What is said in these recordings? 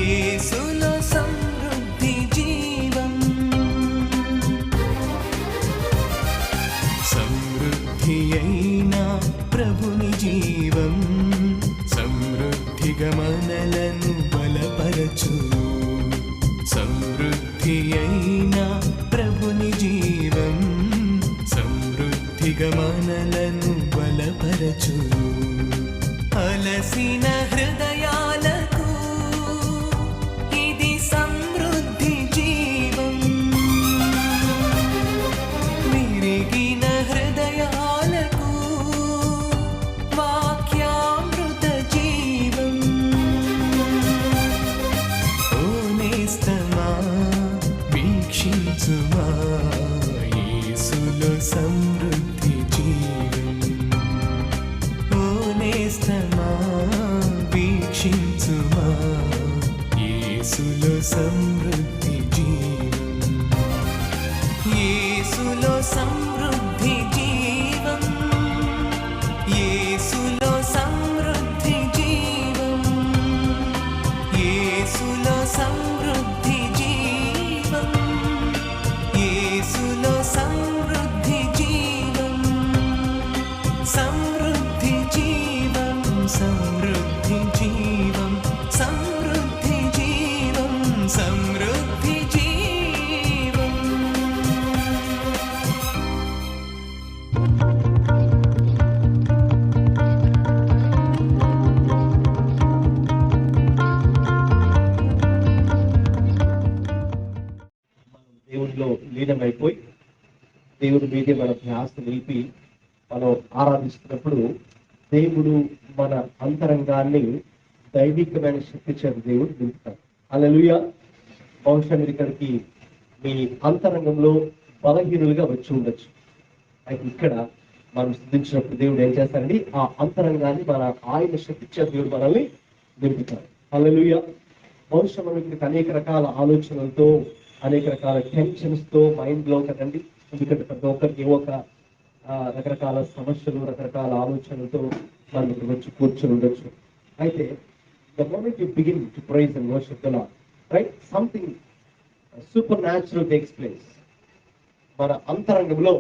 యేసులో సమృద్ధి జీవం, సమృద్ధి అయిన ప్రభుని జీవం సమృద్ధిగా మనలను బలపరచు. సమృద్ధి అయిన ప్రభుని జీవం సమృద్ధిగా మనలను బలపరచు. అలసిన హృదయాలకు ఇది సమృద్ధి జీవం, విరిగిన హృదయాలకు వాక్యామృత జీవం. ఓ నేస్తమా వీక్షించుమా యేసులో సమృద్ధి జీవం. ఓ నేస్తమా వీక్షించుమా యేసులో సమృద్ధి జీవం. యేసులో సమృద్ధి జీవం, యేసులో సమృద్ధి జీవం, యేసులో సమృద్ధి జీవం, యేసులో సమృద్ధి జీవం. సమృద్ధి జీవం, సమృద్ధి జీవం, సమృద్ధి జీవం, సమృద్ధి జీవం. దేవుడిలో లీనమైపోయి దేవుడి మీదే మన ధ్యాస నిలిపి మనం ఆరాధిస్తున్నప్పుడు దేవుడు మన అంతరంగాన్ని దైవికమైన శక్తి చేత దేవుడు నింపుతాడు. హల్లెలూయా. బహుశా మీరు ఇక్కడికి మీ అంతరంగంలో బలహీనులుగా వచ్చి ఉండొచ్చు. అయితే ఇక్కడ మనం స్థుతించినప్పుడు దేవుడు ఏం చేస్తాడండి, ఆ అంతరంగాన్ని మన ఆయన శక్తి చేత దేవుడు మనల్ని నింపుతాడు. హల్లెలూయా. బహుశా మనం ఇక్కడికి అనేక రకాల ఆలోచనలతో అనేక రకాల టెన్షన్స్ తో మైండ్ లో కదండి. ఎందుకంటే ప్రతి ఒక్కరికి ఏవో ఒక రకరకాల సమస్యలు రకరకాల ఆలోచనలతో మనం ఇక్కడ వచ్చి కూర్చొని ఉండొచ్చు. అయితే the moment you begin to praise and worship the Lord, right, something supernatural takes place. మన అంతరంగంలో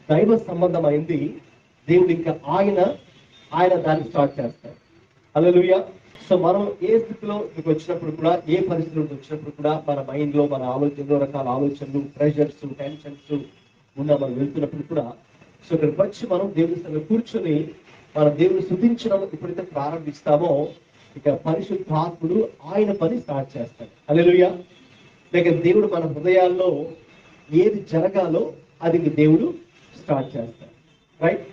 దైవ సంబంధమైంది దేవుడు ఇంకా ఆయన దాన్ని స్టార్ట్ చేస్తారు. హల్లెలూయా. సో మనం ఏ స్థితిలో మీకు వచ్చినప్పుడు కూడా, ఏ పరిస్థితుల్లో వచ్చినప్పుడు కూడా మన మైండ్ లో మన ఆలోచనలు రకాల ఆలోచనలు ప్రెషర్స్ టెన్షన్స్ ఉన్న మనం వెళ్తున్నప్పుడు కూడా, సో ఇక్కడికి వచ్చి మనం దేవుని సంగతి కూర్చొని మన దేవుని స్తుతించడం ఎప్పుడైతే ప్రారంభిస్తామో ఇక పరిశుద్ధాత్ముడు ఆయన పని స్టార్ట్ చేస్తాడు. హల్లెలూయా. లేక దేవుడు మన హృదయాల్లో ఏది జరగాలో అది దేవుడు స్టార్ట్ చేస్తాడు, రైట్.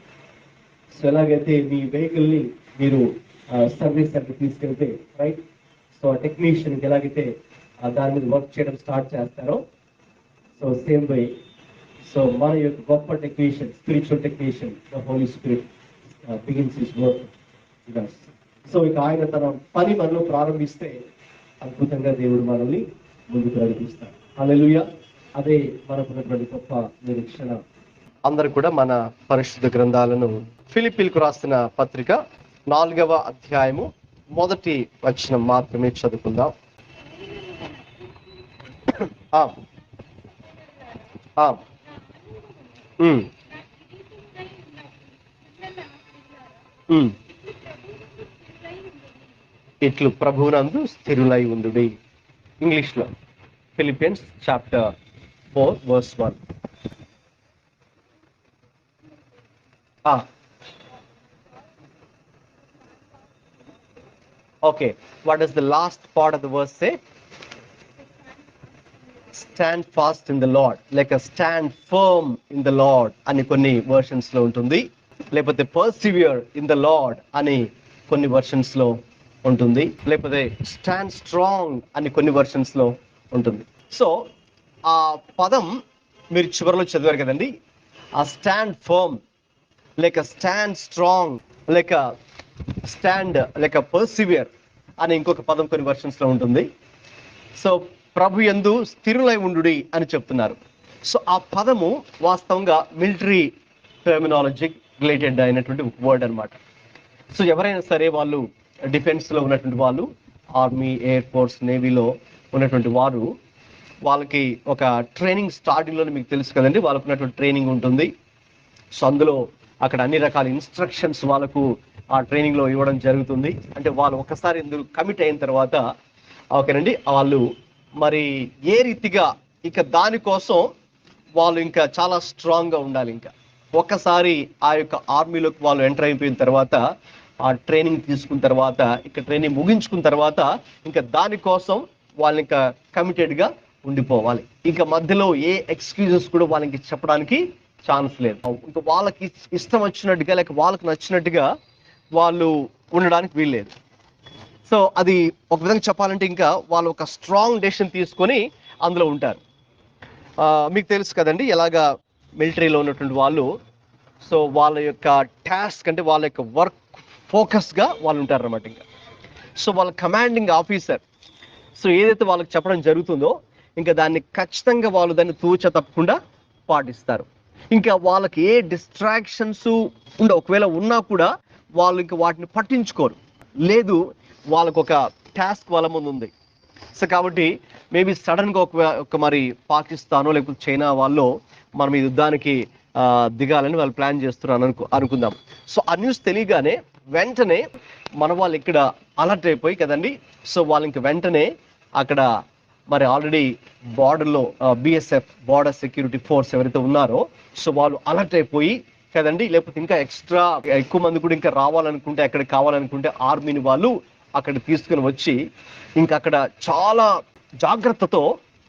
సో ఎలాగైతే మీ వెహికల్ ని మీరు సర్వీస్ సెంటర్ తీసుకెళ్తే, రైట్, సో టెక్నీషియన్ ఎలాగైతే దాని మీద వర్క్ చేయడం స్టార్ట్ చేస్తారో, సో సేమ్ వే సో మన యొక్క గొప్ప technician, spiritual technician, the Holy Spirit begins his work with us. So ఇక ఆయన తన పని మనలో ప్రారంభిస్తే అద్భుతంగా దేవుడు మనల్ని ముందుకు నడిపిస్తాడు. హల్లెలూయా. అదే మనకున్నటువంటి గొప్ప నిరీక్షణ. అందరూ కూడా మన పరిశుద్ధ గ్రంథాలను ఫిలిప్పీలకు రాసిన పత్రిక 4వ అధ్యాయము 1వ వచనం మాత్రమే చదువుకుందాం. ఇట్లు ప్రభువునందు స్థిరులై ఉండుడి. ఇంగ్లీష్ లో Philippians chapter 4 verse 1. Okay, what does the last part of the verse say? Stand fast in the Lord, like a stand firm in the Lord అని కొన్ని వర్షన్స్ లో ఉంటుంది. లేకపోతే persevere in the Lord అని కొన్ని versions లో ఉంటుంది. లేకపోతే stand strong అని కొన్ని వర్షన్స్ లో ఉంటుంది. సో ఆ పదం మీరు చివరిలో చదివారు కదండి. ఆ స్టాండ్ ఫర్మ్, లేక స్టాండ్ స్ట్రాంగ్, లేక స్టాండ్, లేక పర్సివియర్ అని ఇంకొక పదం కొన్ని వర్షన్స్ లో ఉంటుంది. సో ప్రభు యందు స్థిరులై ఉండుడి అని చెప్తున్నారు. సో ఆ పదము వాస్తవంగా మిలిటరీ టెర్మినాలజీ రిలేటెడ్ అయినటువంటి వర్డ్ అనమాట. సో ఎవరైనా సరే వాళ్ళు డిఫెన్స్ లో ఉన్నటువంటి వాళ్ళు ఆర్మీ, ఎయిర్ ఫోర్స్, నేవీలో ఉన్నటువంటి వారు, వాళ్ళకి ఒక ట్రైనింగ్ స్టార్టింగ్లో మీకు తెలుసు కదండి, వాళ్ళకు ఉన్నటువంటి ట్రైనింగ్ ఉంటుంది. సో అందులో అక్కడ అన్ని రకాల ఇన్స్ట్రక్షన్స్ వాళ్ళకు ఆ ట్రైనింగ్లో ఇవ్వడం జరుగుతుంది. అంటే వాళ్ళు ఒకసారి ఇందులో కమిట్ అయిన తర్వాత ఓకేనండి, వాళ్ళు మరి ఏ రీతిగా ఇక దానికోసం వాళ్ళు ఇంకా చాలా స్ట్రాంగ్గా ఉండాలి. ఇంకా ఒక్కసారి ఆ యొక్క ఆర్మీలోకి వాళ్ళు ఎంటర్ అయిపోయిన తర్వాత, ఆ ట్రైనింగ్ తీసుకున్న తర్వాత, ఇక ట్రైనింగ్ ముగించుకున్న తర్వాత ఇంకా దానికోసం వాళ్ళు ఇంకా కమిటెడ్గా ఉండిపోవాలి. ఇంకా మధ్యలో ఏ ఎక్స్క్యూజెస్ కూడా వాళ్ళకి చెప్పడానికి ఛాన్స్ లేదు. ఇంకా వాళ్ళకి ఇష్టం వచ్చినట్టుగా లేక వాళ్ళకి నచ్చినట్టుగా వాళ్ళు ఉండడానికి వీల్లేదు. సో అది ఒక విధంగా చెప్పాలంటే ఇంకా వాళ్ళు ఒక స్ట్రాంగ్ డెసిషన్ తీసుకొని అందులో ఉంటారు. మీకు తెలుసు కదండి ఎలాగా మిలిటరీలో ఉన్నటువంటి వాళ్ళు, సో వాళ్ళ యొక్క టాస్క్ అంటే వాళ్ళ యొక్క వర్క్ ఫోకస్గా వాళ్ళు ఉంటారు అన్నమాట. ఇంకా సో వాళ్ళ కమాండింగ్ ఆఫీసర్ సో ఏదైతే వాళ్ళకి చెప్పడం జరుగుతుందో ఇంకా దాన్ని ఖచ్చితంగా వాళ్ళు దాన్ని తూచ తప్పకుండా పాటిస్తారు. ఇంకా వాళ్ళకి ఏ డిస్ట్రాక్షన్స్ ఒకవేళ ఉన్నా కూడా వాళ్ళు ఇంకా వాటిని పట్టించుకోరు. లేదు, వాళ్ళకు ఒక టాస్క్ వాళ్ళ ముందు ఉంది. సో కాబట్టి మేబీ సడన్గా ఒక మరి పాకిస్తానో లేకపోతే చైనా వాళ్ళు మనం ఈ యుద్ధానికి దిగాలని వాళ్ళు ప్లాన్ చేస్తున్నారు అనుకుందాం. సో ఆ న్యూస్ తెలియగానే వెంటనే మన వాళ్ళు ఇక్కడ అలర్ట్ అయిపోయి కదండి, సో వాళ్ళు ఇంక వెంటనే అక్కడ మరి ఆల్రెడీ బార్డర్లో బిఎస్ఎఫ్, బార్డర్ సెక్యూరిటీ ఫోర్స్ ఎవరైతే ఉన్నారో సో వాళ్ళు అలర్ట్ అయిపోయి కదండి, లేకపోతే ఇంకా ఎక్స్ట్రా ఎక్కువ మంది కూడా ఇంకా రావాలనుకుంటే, అక్కడ కావాలనుకుంటే ఆర్మీని వాళ్ళు అక్కడ తీసుకుని వచ్చి ఇంకా అక్కడ చాలా జాగ్రత్తతో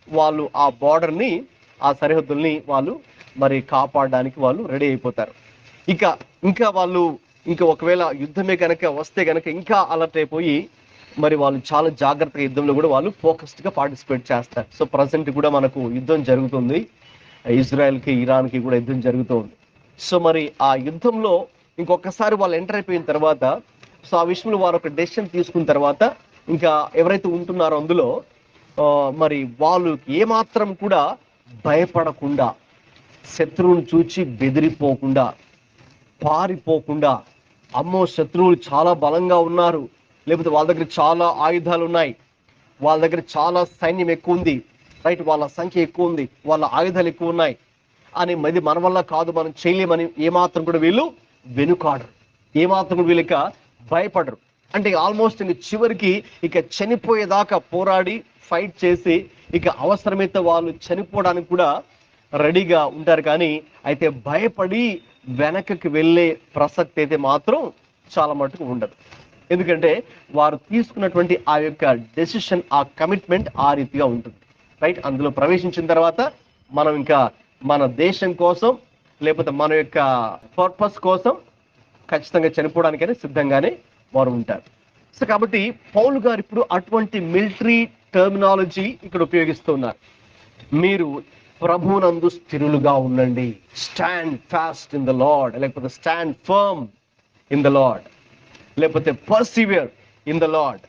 వాళ్ళు ఆ బార్డర్ని, ఆ సరిహద్దుల్ని వాళ్ళు మరి కాపాడడానికి వాళ్ళు రెడీ అయిపోతారు. ఇంకా వాళ్ళు ఇంకా ఒకవేళ యుద్ధమే కనుక వస్తే కనుక ఇంకా అలర్ట్ అయిపోయి మరి వాళ్ళు చాలా జాగ్రత్తగా యుద్ధంలో కూడా వాళ్ళు ఫోకస్డ్గా పార్టిసిపేట్ చేస్తారు. సో ప్రజెంట్ కూడా మనకు యుద్ధం జరుగుతుంది, ఇజ్రాయెల్కి ఇరాన్కి కూడా యుద్ధం జరుగుతుంది. సో మరి ఆ యుద్ధంలో ఇంకొకసారి వాళ్ళు ఎంటర్ అయిపోయిన తర్వాత, సో ఆ విషయంలో వారు ఒక డెసిషన్ తీసుకున్న తర్వాత ఇంకా ఎవరైతే ఉంటున్నారో అందులో మరి వాళ్ళు ఏమాత్రం కూడా భయపడకుండా, శత్రువుని చూచి బెదిరిపోకుండా, పారిపోకుండా, అమ్మో శత్రువులు చాలా బలంగా ఉన్నారు, లేకపోతే వాళ్ళ దగ్గర చాలా ఆయుధాలు ఉన్నాయి, వాళ్ళ దగ్గర చాలా సైన్యం ఎక్కువ ఉంది, రైట్, వాళ్ళ సంఖ్య ఎక్కువ ఉంది, వాళ్ళ ఆయుధాలు ఎక్కువ ఉన్నాయి అని మన వల్ల కాదు, మనం చేయలేమని ఏమాత్రం కూడా వీళ్ళు వెనుకాడరు, ఏమాత్రం కూడా వీళ్ళు ఇక భయపడరు. అంటే ఆల్మోస్ట్ ఇంక చివరికి ఇక చనిపోయేదాకా పోరాడి ఫైట్ చేసి ఇక అవసరమైతే వాళ్ళు చనిపోవడానికి కూడా రెడీగా ఉంటారు. కానీ అయితే భయపడి వెనకకి వెళ్ళే ప్రసక్తి అయితే మాత్రం చాలా మటుకు ఉండదు. ఎందుకంటే వారు తీసుకున్నటువంటి ఆ యొక్క డెసిషన్, ఆ కమిట్మెంట్ ఆ రీతిగా ఉంటుంది, రైట్. అందులో ప్రవేశించిన తర్వాత మనం ఇంకా మన దేశం కోసం లేకపోతే మన యొక్క పర్పస్ కోసం ఖచ్చితంగా చనిపోవడానికైనా సిద్ధంగానే వారు ఉంటారు. సో కాబట్టి పౌలు గారు ఇప్పుడు అటువంటి మిలిటరీ టర్మినాలజీ ఇక్కడ ఉపయోగిస్తున్నారు. మీరు ప్రభునందు స్థిరులుగా ఉండండి, stand fast in the Lord, లేకపోతే stand firm in the Lord, లేకపోతే పర్సివియర్ ఇన్ ద లార్డ్.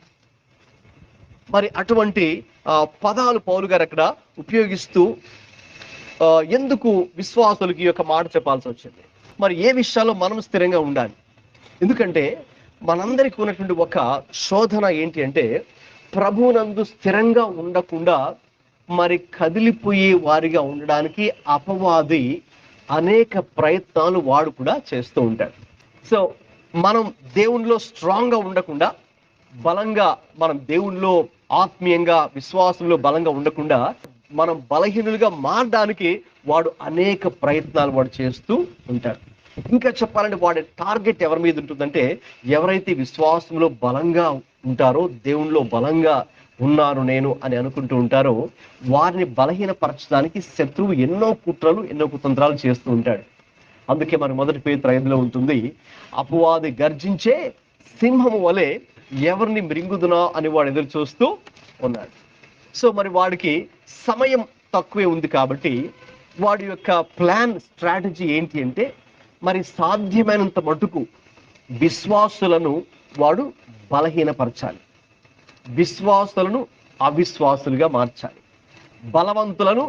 మరి అటువంటి పదాలు పౌలు గారు అక్కడ ఉపయోగిస్తూ ఎందుకు విశ్వాసులకి ఈ యొక్క మాట చెప్పాల్సి వచ్చింది? మరి ఏ విషయాల్లో మనం స్థిరంగా ఉండాలి? ఎందుకంటే మనందరికీ ఉన్నటువంటి ఒక శోధన ఏంటి అంటే, ప్రభువునందు స్థిరంగా ఉండకుండా మరి కదిలిపోయే వారిగా ఉండడానికి అపవాది అనేక ప్రయత్నాలు వాడు కూడా చేస్తూ ఉంటాడు. సో మనం దేవునిలో స్ట్రాంగ్గా ఉండకుండా, బలంగా మనం దేవునిలో ఆత్మీయంగా విశ్వాసంలో బలంగా ఉండకుండా మనం బలహీనులుగా మారడానికి వాడు అనేక ప్రయత్నాలు వాడు చేస్తూ ఉంటాడు. ఇంకా చెప్పాలంటే వాడి టార్గెట్ ఎవరి మీద ఉంటుందంటే, ఎవరైతే విశ్వాసంలో బలంగా ఉంటారో, దేవునిలో బలంగా ఉన్నారు నేను అని అనుకుంటూ ఉంటారో, వారిని బలహీనపరచడానికి శత్రువు ఎన్నో కుట్రలు, ఎన్నో కుతంత్రాలు చేస్తూ ఉంటాడు. అందుకే మన 1 పేతురు 5 ఉంటుంది, అపవాది గర్జించే సింహము వలె ఎవరిని మృంగుదునా అని వాడు ఎదురు చూస్తూ ఉన్నాడు. సో మరి వాడికి సమయం తక్కువే ఉంది కాబట్టి వాడి యొక్క ప్లాన్, స్ట్రాటజీ ఏంటి అంటే, మరి సాధ్యమైనంత మటుకు విశ్వాసులను వాడు బలహీనపరచాలి, విశ్వాసులను అవిశ్వాసులుగా మార్చాలి, బలవంతులను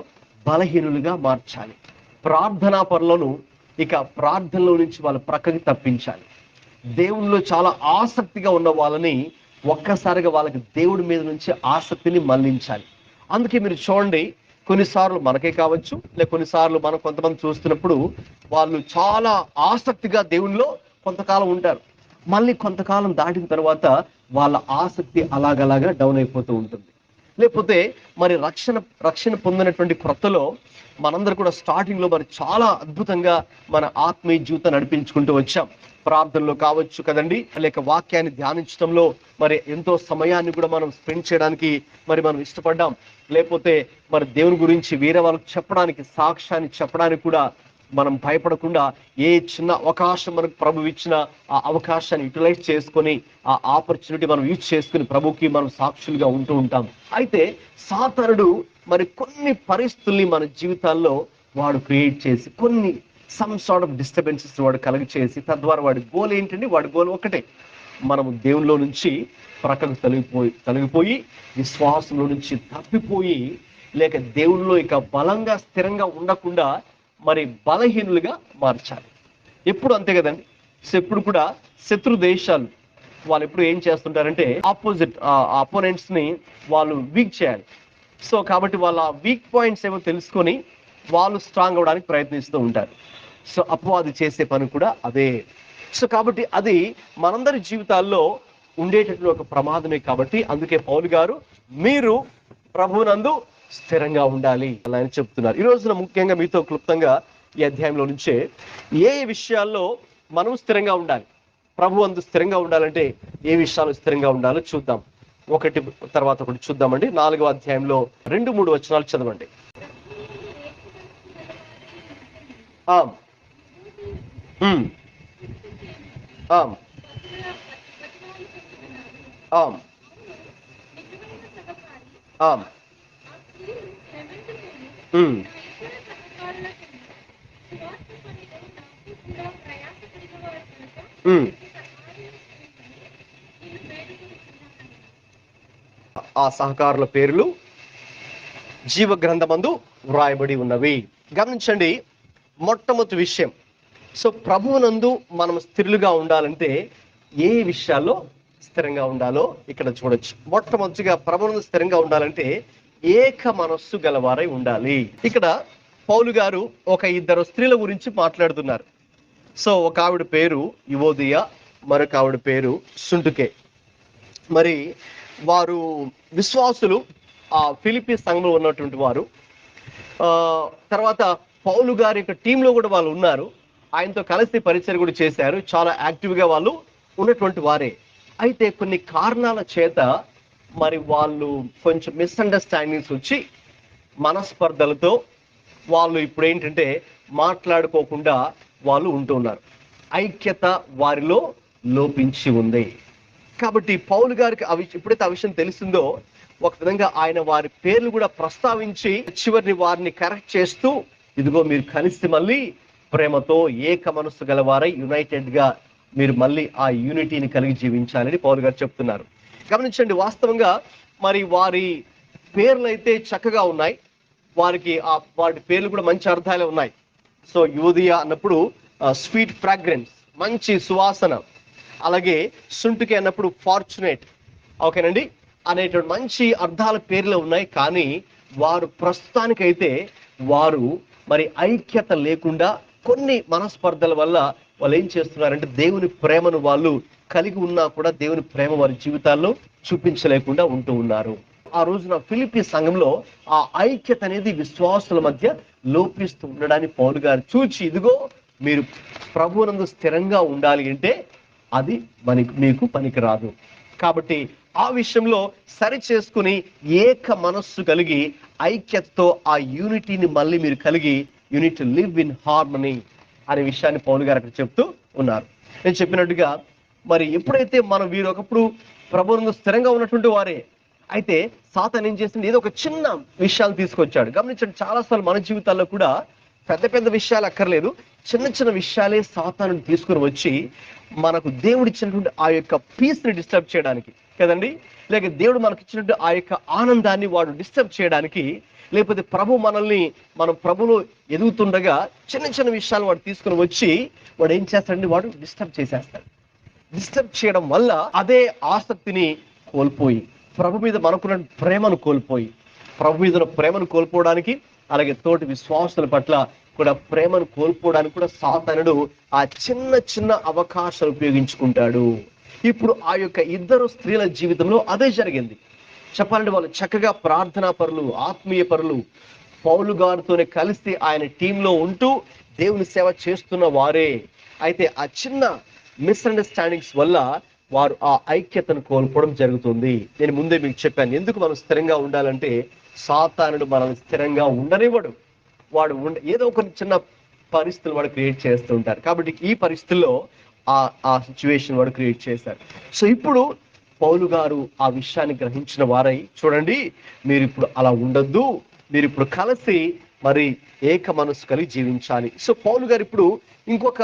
బలహీనులుగా మార్చాలి, ప్రార్థనా పరులను ఇక ప్రార్థనలో నుంచి వాళ్ళ ప్రక్కకి తప్పించాలి, దేవునిలో చాలా ఆసక్తిగా ఉన్న వాళ్ళని ఒక్కసారిగా వాళ్ళకి దేవుడి మీద నుంచి ఆసక్తిని మళ్లించాలి. అందుకే మీరు చూడండి, కొన్నిసార్లు మనకే కావచ్చు, లేక కొన్నిసార్లు మనం కొంతమంది చూస్తున్నప్పుడు వాళ్ళు చాలా ఆసక్తిగా దేవునిలో కొంతకాలం ఉంటారు. మళ్ళీ కొంతకాలం దాటిన తర్వాత వాళ్ళ ఆసక్తి అలాగలాగా డౌన్ అయిపోతూ ఉంటుంది. లేకపోతే మరి రక్షణ పొందినటువంటి క్రొత్తలో మనందరూ కూడా స్టార్టింగ్ లో మరి చాలా అద్భుతంగా మన ఆత్మీయ జీవితం నడిపించుకుంటూ వచ్చాం. ప్రార్థనలో కావచ్చు కదండి, లేక వాక్యాన్ని ధ్యానించడంలో మరి ఎంతో సమయాన్ని కూడా మనం స్పెండ్ చేయడానికి మరి మనం ఇష్టపడ్డాం. లేకపోతే మరి దేవుని గురించి వేరే వాళ్ళకి చెప్పడానికి, సాక్ష్యాన్ని చెప్పడానికి కూడా మనం భయపడకుండా ఏ చిన్న అవకాశం మనకు ప్రభు ఇచ్చిన ఆ అవకాశాన్ని యూటిలైజ్ చేసుకొని, ఆ ఆపర్చునిటీ మనం యూజ్ చేసుకుని ప్రభుకి మనం సాక్షులుగా ఉంటూ ఉంటాం. అయితే సాతానుడు మరి కొన్ని పరిస్థితుల్ని మన జీవితాల్లో వాడు క్రియేట్ చేసి, కొన్ని సమ్ సార్ట్ ఆఫ్ డిస్టర్బెన్సెస్ వాడు కలగ చేసి, తద్వారా వాడి గోల్ ఏంటండి? వాడి గోల్ ఒకటే, మనము దేవునిలో నుంచి ప్రక్కకు తొలగిపోయి విశ్వాసంలో నుంచి తప్పిపోయి, లేక దేవునిలో ఇక బలంగా స్థిరంగా ఉండకుండా మరి బలహీనులుగా మార్చాలి. ఎప్పుడు అంతే కదండి. సో ఎప్పుడు కూడా శత్రు దేశాలు వాళ్ళు ఎప్పుడు ఏం చేస్తుంటారంటే అపోనెంట్స్ ని వాళ్ళు వీక్ చేయాలి. సో కాబట్టి వాళ్ళ వీక్ పాయింట్స్ ఏమో తెలుసుకొని వాళ్ళు స్ట్రాంగ్ అవడానికి ప్రయత్నిస్తూ ఉంటారు. సో అపవాది చేసే పని కూడా అదే. సో కాబట్టి అది మనందరి జీవితాల్లో ఉండేటటువంటి ఒక ప్రమాదమే. కాబట్టి అందుకే పౌలు గారు మీరు ప్రభువునందు స్థిరంగా ఉండాలి అలా అని చెప్తున్నారు. ఈ రోజున ముఖ్యంగా మీతో క్లుప్తంగా ఈ అధ్యాయంలో నుంచే ఏ విషయాల్లో మనం స్థిరంగా ఉండాలి, ప్రభు అందు స్థిరంగా ఉండాలంటే ఏ విషయాలు స్థిరంగా ఉండాలో చూద్దాం. ఒకటి తర్వాత ఒకటి చూద్దామండి. 4వ అధ్యాయంలో 2-3 వచనాలు చదవండి. ఆమ్ ఆమ్ ఆమ్ ఆమ్ ఆ సహకారుల పేర్లు జీవ గ్రంథమందు వ్రాయబడి ఉన్నవి. గమనించండి, మొట్టమొదటి విషయం, సో ప్రభువునందు మనం స్థిరులుగా ఉండాలంటే ఏ విషయాల్లో స్థిరంగా ఉండాలో ఇక్కడ చూడొచ్చు. మొట్టమొదటిగా ప్రభువునందు స్థిరంగా ఉండాలంటే ఏక మనస్సు గలవారై ఉండాలి. ఇక్కడ పౌలు గారు ఒక 2 స్త్రీల గురించి మాట్లాడుతున్నారు. సో ఒక ఆవిడ పేరు యువోదియ, మరొక ఆవిడ పేరు సుంటుకే. మరి వారు విశ్వాసులు, ఆ ఫిలిప్పీ సంఘంలో ఉన్నటువంటి వారు. తర్వాత పౌలు గారి యొక్క టీంలో కూడా వాళ్ళు ఉన్నారు. ఆయనతో కలిసి పరిచయం కూడా చేశారు. చాలా యాక్టివ్గా వాళ్ళు ఉన్నటువంటి వారే. అయితే కొన్ని కారణాల చేత మరి వాళ్ళు కొంచెం మిస్అండర్స్టాండింగ్స్ వచ్చి మనస్పర్ధలతో వాళ్ళు ఇప్పుడు ఏంటంటే మాట్లాడుకోకుండా వాళ్ళు ఉంటున్నారు. ఐక్యత వారిలో లోపించి ఉంది. కాబట్టి పౌలు గారికి ఎప్పుడైతే ఆ విషయం తెలిసిందో ఒక విధంగా ఆయన వారి పేర్లు కూడా ప్రస్తావించి చివరిని వారిని కరెక్ట్ చేస్తూ, ఇదిగో మీరు కలిసి మళ్ళీ ప్రేమతో ఏక మనస్సు గలవారై యునైటెడ్ గా మీరు మళ్ళీ ఆ యూనిటీని కలిగి జీవించాలని పౌలు గారు చెప్తున్నారు. గమనించండి, వాస్తవంగా మరి వారి పేర్లు అయితే చక్కగా ఉన్నాయి, వాటి పేర్లు కూడా మంచి అర్థాలే ఉన్నాయి. సో యూదియా అన్నప్పుడు స్వీట్ ఫ్రాగ్రెన్స్, మంచి సువాసన. అలాగే సుంటుకే అన్నప్పుడు ఫార్చునేట్, ఓకేనండి, అనేటువంటి మంచి అర్థాల పేర్లు ఉన్నాయి. కానీ వారు ప్రస్తుతానికైతే వారు మరి ఐక్యత లేకుండా కొన్ని మనస్పర్ధల వల్ల వాళ్ళు ఏం చేస్తున్నారంటే దేవుని ప్రేమను వాళ్ళు కలిగి ఉన్నా కూడా దేవుని ప్రేమ వారి జీవితాల్లో చూపించలేకుండా ఉంటూ ఉన్నారు. ఆ రోజున ఫిలిప్పీ సంఘంలో ఆ ఐక్యత అనేది విశ్వాసుల మధ్య లోపిస్తూ ఉండడాన్ని పౌలు గారు చూచి, ఇదిగో మీరు ప్రభువునందు స్థిరంగా ఉండాలి అంటే అది మీకు పనికిరాదు. కాబట్టి ఆ విషయంలో సరి చేసుకుని ఏక మనస్సు కలిగి ఐక్యతతో ఆ యూనిటీని మళ్ళీ మీరు కలిగి యూనిట్ లివ్ ఇన్ హార్మనీ అనే విషయాన్ని పౌలు గారు అక్కడ చెప్తూ ఉన్నారు. నేను చెప్పినట్టుగా మరి ఎప్పుడైతే మనం వీరు ఒకప్పుడు ప్రభువునందు స్థిరంగా ఉన్నటువంటి వారే, అయితే సాతాను ఏం చేసింది, ఏదో ఒక చిన్న విషయాలు తీసుకొచ్చాడు. గమనించండి, చాలాసార్లు మన జీవితాల్లో కూడా పెద్ద పెద్ద విషయాలు అక్కర్లేదు, చిన్న చిన్న విషయాలే సాతాను తీసుకుని వచ్చి మనకు దేవుడు ఇచ్చినటువంటి ఆ యొక్క పీస్ని డిస్టర్బ్ చేయడానికి కదండి, లేక దేవుడు మనకి ఇచ్చినట్టు ఆ యొక్క ఆనందాన్ని వాడు డిస్టర్బ్ చేయడానికి, లేకపోతే మనం ప్రభులో ఎదుగుతుండగా చిన్న చిన్న విషయాలు వాడు తీసుకుని వచ్చి వాడు ఏం చేస్తాడండి, వాడు డిస్టర్బ్ చేసేస్తాడు. డిస్టర్బ్ చేయడం వల్ల అదే ఆసక్తిని కోల్పోయి, ప్రభు మీద మనకున్న ప్రేమను కోల్పోయి, ప్రభు మీద ప్రేమను కోల్పోవడానికి, అలాగే తోటి విశ్వాసుల పట్ల కూడా ప్రేమను కోల్పోవడానికి కూడా సాతానుడు ఆ చిన్న చిన్న అవకాశాలు ఉపయోగించుకుంటాడు. ఇప్పుడు ఆ యొక్క ఇద్దరు స్త్రీల జీవితంలో అదే జరిగింది. చెప్పాలంటే వాళ్ళు చక్కగా ప్రార్థనా పరులు, ఆత్మీయ పరులు, పౌలు గారితోనే కలిసి ఆయన టీంలో ఉంటూ దేవుని సేవ చేస్తున్న వారే. అయితే ఆ చిన్న మిస్అండర్స్టాండింగ్స్ వల్ల వారు ఆ ఐక్యతను కోల్పోవడం జరుగుతుంది. నేను ముందే మీకు చెప్పాను, ఎందుకు మనం స్థిరంగా ఉండాలంటే సాతానుడు మనల్ని స్థిరంగా ఉండనివ్వడు. వాడు ఏదో ఒక చిన్న పరిస్థితులు వాడు క్రియేట్ చేస్తూ ఉంటారు. కాబట్టి ఈ పరిస్థితుల్లో ఆ సిచ్యువేషన్ వాడు క్రియేట్ చేశారు. సో ఇప్పుడు పౌలు గారు ఆ విషయాన్ని గ్రహించిన వారై, చూడండి మీరు ఇప్పుడు అలా ఉండొద్దు, మీరు ఇప్పుడు కలిసి మరి ఏక మనసు కలిగి జీవించాలి. సో పౌలు గారు ఇప్పుడు ఇంకొక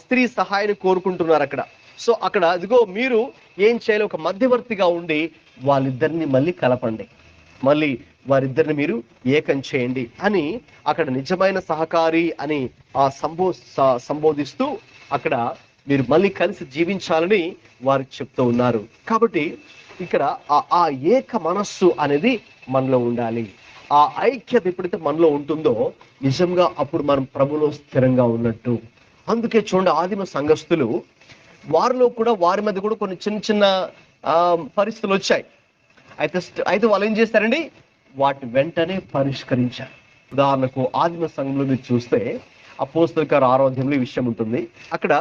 స్త్రీ సహాయాన్ని కోరుకుంటున్నారు అక్కడ. సో అక్కడ అదిగో మీరు ఏం చేయాలి, ఒక మధ్యవర్తిగా ఉండి వాళ్ళిద్దరిని మళ్ళీ కలపండి, మళ్ళీ వారిద్దరిని మీరు ఏకం చేయండి అని అక్కడ నిజమైన సహకారి అని సంబోధిస్తూ అక్కడ మీరు మళ్ళీ కలిసి జీవించాలని వారు చెప్తూ ఉన్నారు. కాబట్టి ఇక్కడ ఆ ఏక మనస్సు అనేది మనలో ఉండాలి. ఆ ఐక్యత ఎప్పుడైతే మనలో ఉంటుందో నిజంగా అప్పుడు మనం ప్రభులో స్థిరంగా ఉన్నట్టు. అందుకే చూడండి, ఆదిమ సంఘస్థులు వారిలో కూడా వారి మధ్య కూడా కొన్ని చిన్న చిన్న పరిస్థితులు వచ్చాయి. అయితే వాళ్ళు ఏం చేశారండి, వాటి వెంటనే పరిష్కరించారు. ఉదాహరణకు ఆదిమ సంఘంలో మీరు చూస్తే అపోస్తలుల కార్య 6వ అధ్యాయంలో ఈ విషయం ఉంటుంది. అక్కడ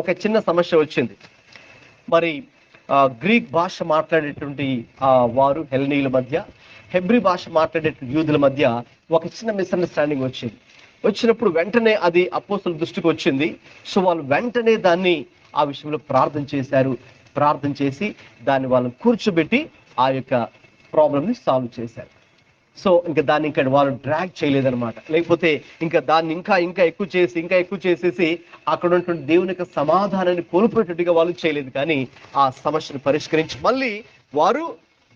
ఒక చిన్న సమస్య వచ్చింది. మరి గ్రీక్ భాష మాట్లాడేటువంటి వారు హెల్నీయుల మధ్య, హెబ్రీ భాష మాట్లాడేటువంటి యూదుల మధ్య ఒక చిన్న మిస్అండర్స్టాండింగ్ వచ్చినప్పుడు వెంటనే అది అపోస్తలుల దృష్టికి వచ్చింది. సో వాళ్ళు వెంటనే దాన్ని ఆ విషయంలో ప్రార్థన చేసి దాన్ని వాళ్ళని కూర్చోబెట్టి ఆ యొక్క ప్రాబ్లమ్ని సాల్వ్ చేశారు. సో ఇంకా దాన్ని ఇంకా వాళ్ళు డ్రాగ్ చేయలేదన్నమాట. లేకపోతే ఇంకా దాన్ని ఇంకా ఎక్కువ చేసేసి అక్కడ ఉన్నటువంటి దేవుని యొక్క సమాధానాన్ని కోల్పోయేటట్టుగా వాళ్ళు చేయలేదు. కానీ ఆ సమస్యను పరిష్కరించి మళ్ళీ వారు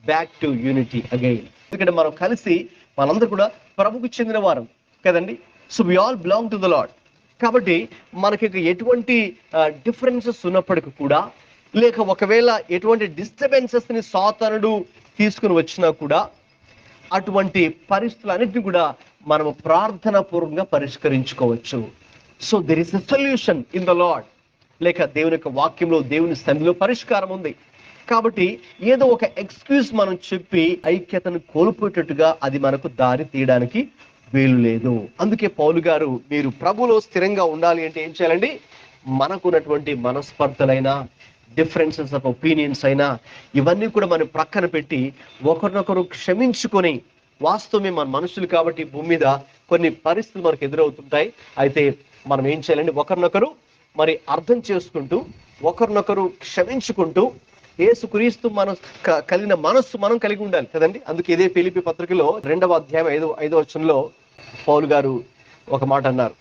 బ్యాక్ టు యూనిటీ అగైన్. ఎందుకంటే మనం కలిసి మనందరూ కూడా ప్రభుకు చెందిన వారం కదండి. So we all belong to the Lord. కాబట్టి మనకి ఎటువంటి డిఫరెన్సెస్ ఉన్నప్పటికీ కూడా, లేక ఒకవేళ ఎటువంటి డిస్టర్బెన్సెస్ ని సాతానుడు తీసుకుని వచ్చినా కూడా, అటువంటి పరిస్థితులన్నింటినీ కూడా మనము ప్రార్థనా పూర్వకంగా పరిష్కరించుకోవచ్చు. So there is a solution in the Lord. లేక దేవుని యొక్క వాక్యంలో, దేవుని సన్నిధిలో పరిష్కారం ఉంది. కాబట్టి ఏదో ఒక ఎక్స్క్యూజ్ మనం చెప్పి ఐక్యతను కోల్పోయేటట్టుగా అది మనకు దారి తీయడానికి వీలు లేదు. అందుకే పౌలు గారు మీరు ప్రభులో స్థిరంగా ఉండాలి అంటే ఏం చేయాలండి, మనకున్నటువంటి మనస్పర్ధలైనా, డిఫరెన్సెస్ ఆఫ్ ఒపీనియన్స్ అయినా ఇవన్నీ కూడా మనం ప్రక్కన పెట్టి ఒకరినొకరు క్షమించుకొని, వాస్తవమే మన మనుషులు కాబట్టి భూమి మీద కొన్ని పరిస్థితులు మనకు ఎదురవుతుంటాయి. అయితే మనం ఏం చేయాలండి, ఒకరినొకరు మరి అర్థం చేసుకుంటూ, ఒకరినొకరు క్షమించుకుంటూ, యేసుక్రీస్తు కలిగిన మనస్సు మనం కలిగి ఉండాలి కదండి. అందుకే ఇదే ఫిలిప్పీ పత్రికలో 2వ అధ్యాయం 5వ వచనంలో పౌలు గారు ఒక మాట అన్నారు,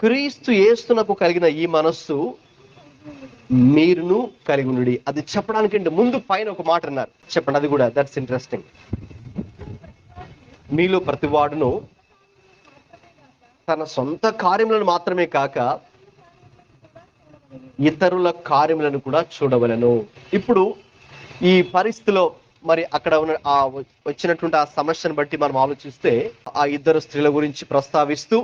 క్రీస్తు యేసునకు కలిగిన ఈ మనస్సు మీరును కలిగి ఉండి. అది చెప్పడానికంటే ముందు పైన ఒక మాట అన్నారు, చెప్పండి అది కూడా, దట్స్ ఇంట్రెస్టింగ్. మీలో ప్రతివాడును తన సొంత కార్యములను మాత్రమే కాక ఇతరుల కార్యములను కూడా చూడవలెను. ఇప్పుడు ఈ పరిస్థితిలో మరి అక్కడ ఉన్న వచ్చినటువంటి ఆ సమస్యను బట్టి మనం ఆలోచిస్తే, ఆ ఇద్దరు స్త్రీల గురించి ప్రస్తావిస్తూ,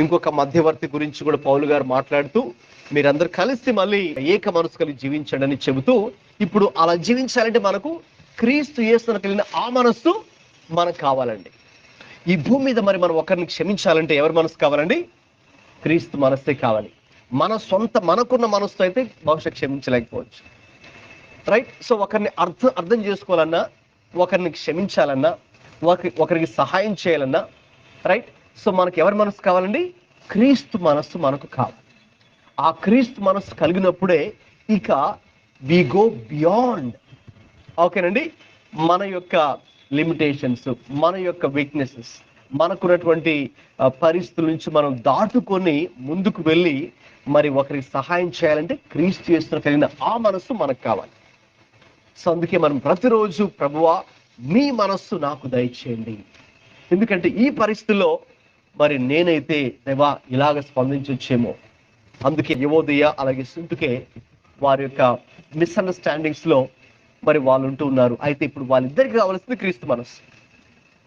ఇంకొక మధ్యవర్తి గురించి కూడా పౌలు గారు మాట్లాడుతూ, మీరందరూ కలిసి మళ్ళీ ఏక మనసు కలిగి జీవించండి అని చెబుతూ, ఇప్పుడు అలా జీవించాలంటే మనకు క్రీస్తు యేసును కలిగిన ఆ మనస్సు మనకు కావాలండి. ఈ భూమి మీద మరి మనం ఒకరిని క్షమించాలంటే ఎవరి మనసు కావాలండి, క్రీస్తు మనస్సే కావాలి. మనకున్న మనస్సు అయితే బహుశా క్షమించలేకపోవచ్చు, రైట్. సో ఒకరిని అర్థం చేసుకోవాలన్నా, ఒకరిని క్షమించాలన్నా, ఒకరికి సహాయం చేయాలన్నా, రైట్. సో మనకు ఎవరి మనసు కావాలండి, క్రీస్తు మనస్సు మనకు కావాలి. ఆ క్రీస్తు మనస్సు కలిగినప్పుడే ఇక వి గో బియాండ్, ఓకేనండి, మన యొక్క లిమిటేషన్స్, మన యొక్క వీక్నెసెస్, మనకున్నటువంటి పరిస్థితుల నుంచి మనం దాటుకొని ముందుకు వెళ్ళి మరి ఒకరికి సహాయం చేయాలంటే క్రీస్తు యేసును కలిగిన ఆ మనస్సు మనకు కావాలి. సో అందుకే మనం ప్రతిరోజు ప్రభువా మీ మనస్సు నాకు దయచేయండి, ఎందుకంటే ఈ పరిస్థితుల్లో మరి నేనైతే దేవా ఇలాగ స్పందించొచ్చేమో. అందుకే యువోదయ అలాగే సింతుకే వారి యొక్క మిస్అండర్స్టాండింగ్స్ లో మరి వాళ్ళు ఉంటూ ఉన్నారు. అయితే ఇప్పుడు వాళ్ళిద్దరికి కావాల్సింది క్రీస్తు మనసు.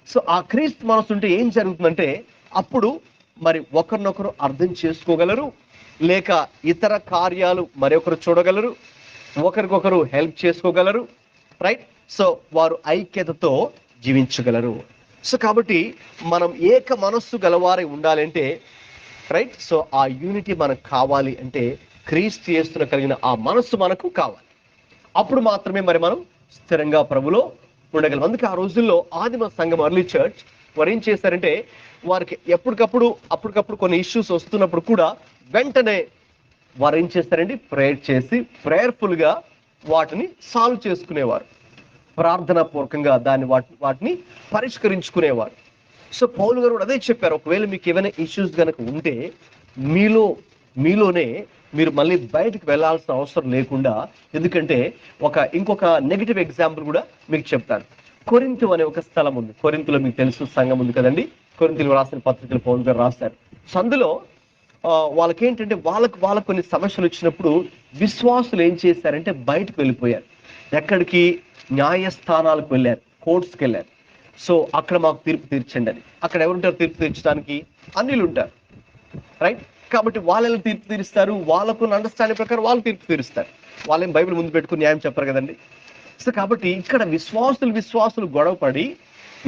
సో ఆ క్రీస్తు మనసు ఉంటే ఏం జరుగుతుందంటే అప్పుడు మరి ఒకరినొకరు అర్థం చేసుకోగలరు, లేక ఇతర కార్యాలు మరొకరు చూడగలరు, ఒకరికొకరు హెల్ప్ చేసుకోగలరు, రైట్? సో వారు ఐక్యతతో జీవించగలరు. సో కాబట్టి మనం ఏక మనస్సు గలవారై ఉండాలంటే, రైట్, సో ఆ యూనిటీ మనకు కావాలి అంటే క్రీస్తు యేసున కలిగిన ఆ మనస్సు మనకు కావాలి. అప్పుడు మాత్రమే మరి మనం స్థిరంగా ప్రభులో ఉండగలం. అందుకే ఆ రోజుల్లో ఆదిమ సంఘం అర్లీ చర్చ్ వారు ఏం చేశారంటే, వారికి అప్పటికప్పుడు కొన్ని ఇష్యూస్ వస్తున్నప్పుడు కూడా వెంటనే వారు ఏం చేస్తారండి, ప్రేయర్ చేసి ప్రేయర్ఫుల్గా వాటిని సాల్వ్ చేసుకునేవారు, ప్రార్థనా పూర్వకంగా వాటిని పరిష్కరించుకునేవారు. సో పౌలు గారు కూడా అదే చెప్పారు, ఒకవేళ మీకు ఏమైనా ఇష్యూస్ కనుక ఉంటే మీలోనే మీరు మళ్ళీ బయటకు వెళ్ళాల్సిన అవసరం లేకుండా, ఎందుకంటే ఇంకొక నెగిటివ్ ఎగ్జాంపుల్ కూడా మీకు చెప్తాను. కొరింథు అనే ఒక స్థలం ఉంది. కొరింథులో మీకు తెలుసు సంఘం ఉంది కదండి. కొరింథీయులకు రాసిన పత్రికలు పౌలు గారు రాస్తారు. సో అందులో వాళ్ళకేంటంటే వాళ్ళకు కొన్ని సమస్యలు వచ్చినప్పుడు విశ్వాసులు ఏం చేశారంటే బయటకు వెళ్ళిపోయారు. ఎక్కడికి? న్యాయస్థానాలకు వెళ్ళారు, కోర్ట్స్కి వెళ్ళారు. సో అక్కడ మాకు తీర్పు తీర్చండి అని. అక్కడ ఎవరుంటారు తీర్పు తీర్చడానికి? అన్యులు ఉంటారు, రైట్? కాబట్టి వాళ్ళు తీర్పు తీరుస్తారు, వాళ్ళకు అండర్స్టాండింగ్ ప్రకారం వాళ్ళు తీర్పు తీరుస్తారు. వాళ్ళేం బైబిల్ ముందు పెట్టుకుని న్యాయం చెప్పరు కదండి. సో కాబట్టి ఇక్కడ విశ్వాసులు గొడవపడి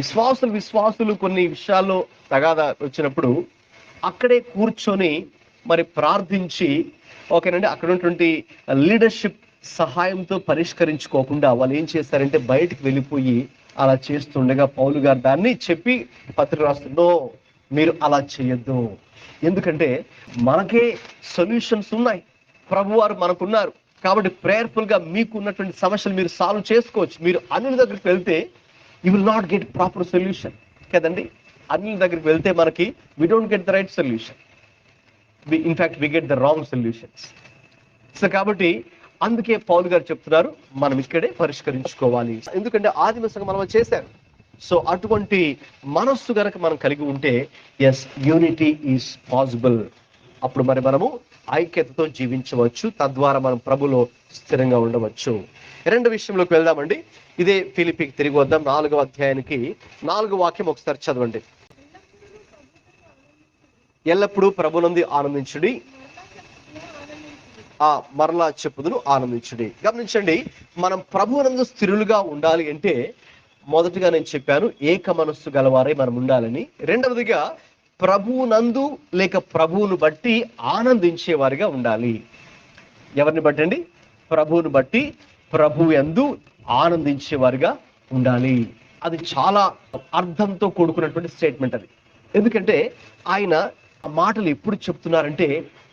విశ్వాసులు కొన్ని విషయాల్లో తగాదా వచ్చినప్పుడు అక్కడే కూర్చొని మరి ప్రార్థించి, ఓకేనండి, అక్కడ ఉన్నటువంటి లీడర్షిప్ సహాయంతో పరిష్కరించుకోకుండా వాళ్ళు ఏం చేస్తారంటే బయటికి వెళ్ళిపోయి అలా చేస్తుండగా పౌలు గారు దాన్ని చెప్పి పత్రిక రాస్తుందో, మీరు అలా చేయొద్దు. ఎందుకంటే మనకే సొల్యూషన్స్ ఉన్నాయి, ప్రభువారు మనకున్నారు. కాబట్టి ప్రేయర్ఫుల్ గా మీకు ఉన్నటువంటి సమస్యలు మీరు సాల్వ్ చేసుకోవచ్చు. మీరు అన్యుల దగ్గరికి వెళ్తే you will not get proper solution కదండి. అన్యుల దగ్గరికి వెళ్తే మనకి we don't get the right solution, in fact we get the wrong solutions. So కాబట్టి అందుకే పౌలు గారు చెప్తున్నారు మనం ఇక్కడే పరిష్కరించుకోవాలి. ఎందుకంటే ఆదిమ సంఘం మనం చేశారు. సో అటువంటి మనస్సు గనక మనం కలిగి ఉంటే ఎస్, యూనిటీ ఈజ్ పాసిబుల్. అప్పుడు మరి మనము ఐక్యతతో జీవించవచ్చు, తద్వారా మనం ప్రభులో స్థిరంగా ఉండవచ్చు. రెండో విషయంలోకి వెళ్దామండి. ఇదే ఫిలిప్పీకి తిరిగి వద్దాం. 4వ అధ్యాయానికి 4వ వాక్యం ఒకసారి చదవండి. ఎల్లప్పుడూ ప్రభునందు ఆనందించుడి, మరలా చెప్పుదును ఆనందించుడి. గమనించండి, మనం ప్రభువునందు స్థిరులుగా ఉండాలి అంటే మొదటిగా నేను చెప్పాను ఏక మనస్సు గలవారై మనం ఉండాలని. రెండవదిగా ప్రభువునందు లేక ప్రభువును బట్టి ఆనందించేవారిగా ఉండాలి. ఎవరిని బట్టి అండి? ప్రభువును బట్టి ప్రభువు యందు ఆనందించేవారిగా ఉండాలి. అది చాలా అర్థంతో కూడుకున్నటువంటి స్టేట్మెంట్ అది. ఎందుకంటే ఆయన ఆ మాటలు ఎప్పుడు చెప్తున్నారంటే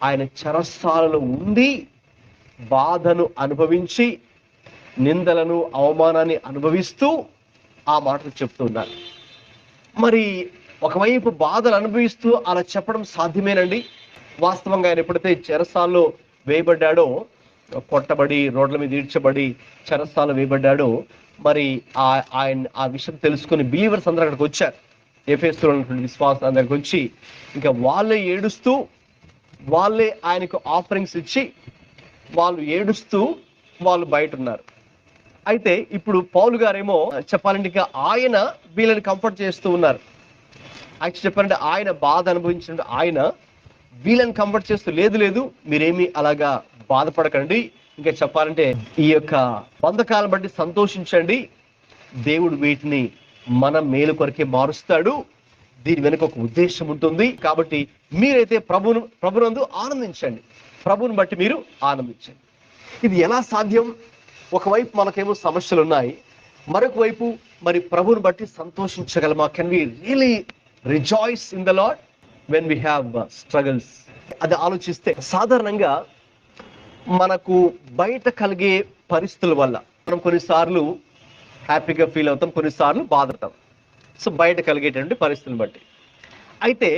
ఆయన చెరసాలలో ఉండి బాధను అనుభవించి నిందలను అవమానాన్ని అనుభవిస్తూ ఆ మాటలు చెప్తున్నారు. మరి ఒకవైపు బాధలు అనుభవిస్తూ అలా చెప్పడం సాధ్యమేనండి. వాస్తవంగా ఆయన ఎప్పుడైతే చెరసాల్లో వేయబడ్డాడో, కొట్టబడి రోడ్ల మీద ఈడ్చబడి చెరసాల్లో వేయబడ్డాడో, మరి ఆయన ఆ విషయం తెలుసుకుని బిలీవర్స్ అందరూ అక్కడికి వచ్చారు. ఎఫెసులో ఉన్నటువంటి విశ్వాసం అందరికి వచ్చి ఇంకా వాళ్ళే ఏడుస్తూ వాళ్ళే ఆయనకు ఆఫరింగ్స్ ఇచ్చి వాళ్ళు ఏడుస్తూ వాళ్ళు బయట ఉన్నారు. అయితే ఇప్పుడు పౌలు గారేమో చెప్పాలంటే ఇంకా ఆయన వీళ్ళని కంఫర్ట్ చేస్తూ ఉన్నారు. యాక్చువల్ చెప్పాలంటే ఆయన బాధ అనుభవించిన ఆయన వీళ్ళని కంఫర్ట్ చేస్తూ, లేదు మీరేమీ అలాగా బాధపడకండి, ఇంకా చెప్పాలంటే ఈ యొక్క బంధకాలను బట్టి సంతోషించండి, దేవుడు వీటిని మన మేలు కొరకే మారుస్తాడు, దీని వెనుక ఒక ఉద్దేశం ఉంటుంది. కాబట్టి మీరైతే ప్రభునందు ఆనందించండి, ప్రభువుని బట్టి మీరు ఆనందించండి. ఇది ఎలా సాధ్యం? ఒకవైపు మనకేమో సమస్యలు ఉన్నాయి, మరొక వైపు మరి ప్రభువుని బట్టి సంతోషించగలమా? Can we really rejoice in the Lord when we have struggles? అది ఆలోచిస్తే సాధారణంగా మనకు బయట కలిగే పరిస్థితుల వల్ల మనం కొన్నిసార్లు హ్యాపీగా ఫీల్ అవుతాం, కొన్నిసార్లు బాధపడతాం. సో బయట కలిగేటువంటి పరిస్థితులను బట్టి. అయితే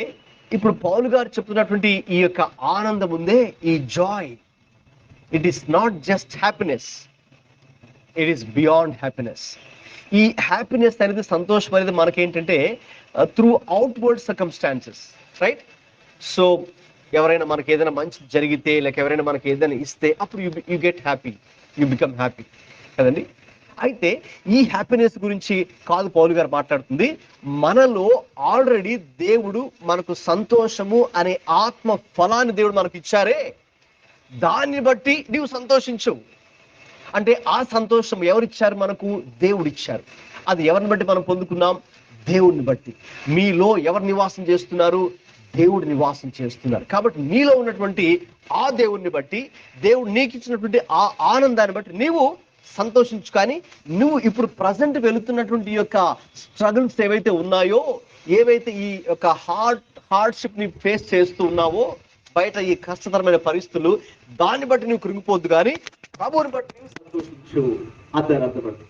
ఇప్పుడు పౌలు గారు చెప్తున్నటువంటి ఈ యొక్క ఆనందం ఉందే, ఈ Joy, it is not just happiness, it is beyond happiness. ఈ హ్యాపీనెస్ అనేది, సంతోషం అనేది మనకేంటంటే through outward circumstances, right? So ఎవరైనా మనకి ఏదైనా మంచి జరిగితే, లేక ఎవరైనా మనకి ఏదైనా ఇస్తే అప్పుడు you get happy. You become happy కదండి. అయితే ఈ హ్యాపీనెస్ గురించి కాదు పౌలు గారు మాట్లాడుతుంది. మనలో ఆల్రెడీ దేవుడు మనకు సంతోషము అనే ఆత్మ ఫలాన్ని దేవుడు మనకు ఇచ్చారే, దాన్ని బట్టి నీవు సంతోషించు. అంటే ఆ సంతోషం ఎవరిచ్చారు మనకు? దేవుడు ఇచ్చారు. అది ఎవరిని బట్టి మనం పొందుకున్నాం? దేవుడిని బట్టి. మీలో ఎవరు నివాసం చేస్తున్నారు? దేవుడు నివాసం చేస్తున్నారు. కాబట్టి నీలో ఉన్నటువంటి ఆ దేవుడిని బట్టి, దేవుడు నీకు ఇచ్చినటువంటి ఆ ఆనందాన్ని బట్టి నీవు సంతోషించు. కానీ నువ్వు ఇప్పుడు ప్రజెంట్ వెళుతున్నటువంటి ఈ యొక్క స్ట్రగుల్స్ ఏవైతే ఉన్నాయో, ఏవైతే ఈ యొక్క హార్డ్షిప్ ని ఫేస్ చేస్తూ ఉన్నావో, బయట ఈ కష్టతరమైన పరిస్థితులు, దాన్ని బట్టి నువ్వు కృంగిపోద్దు, కానీ ప్రభువుని బట్టి నువ్వు సంతోషించు. అర్థం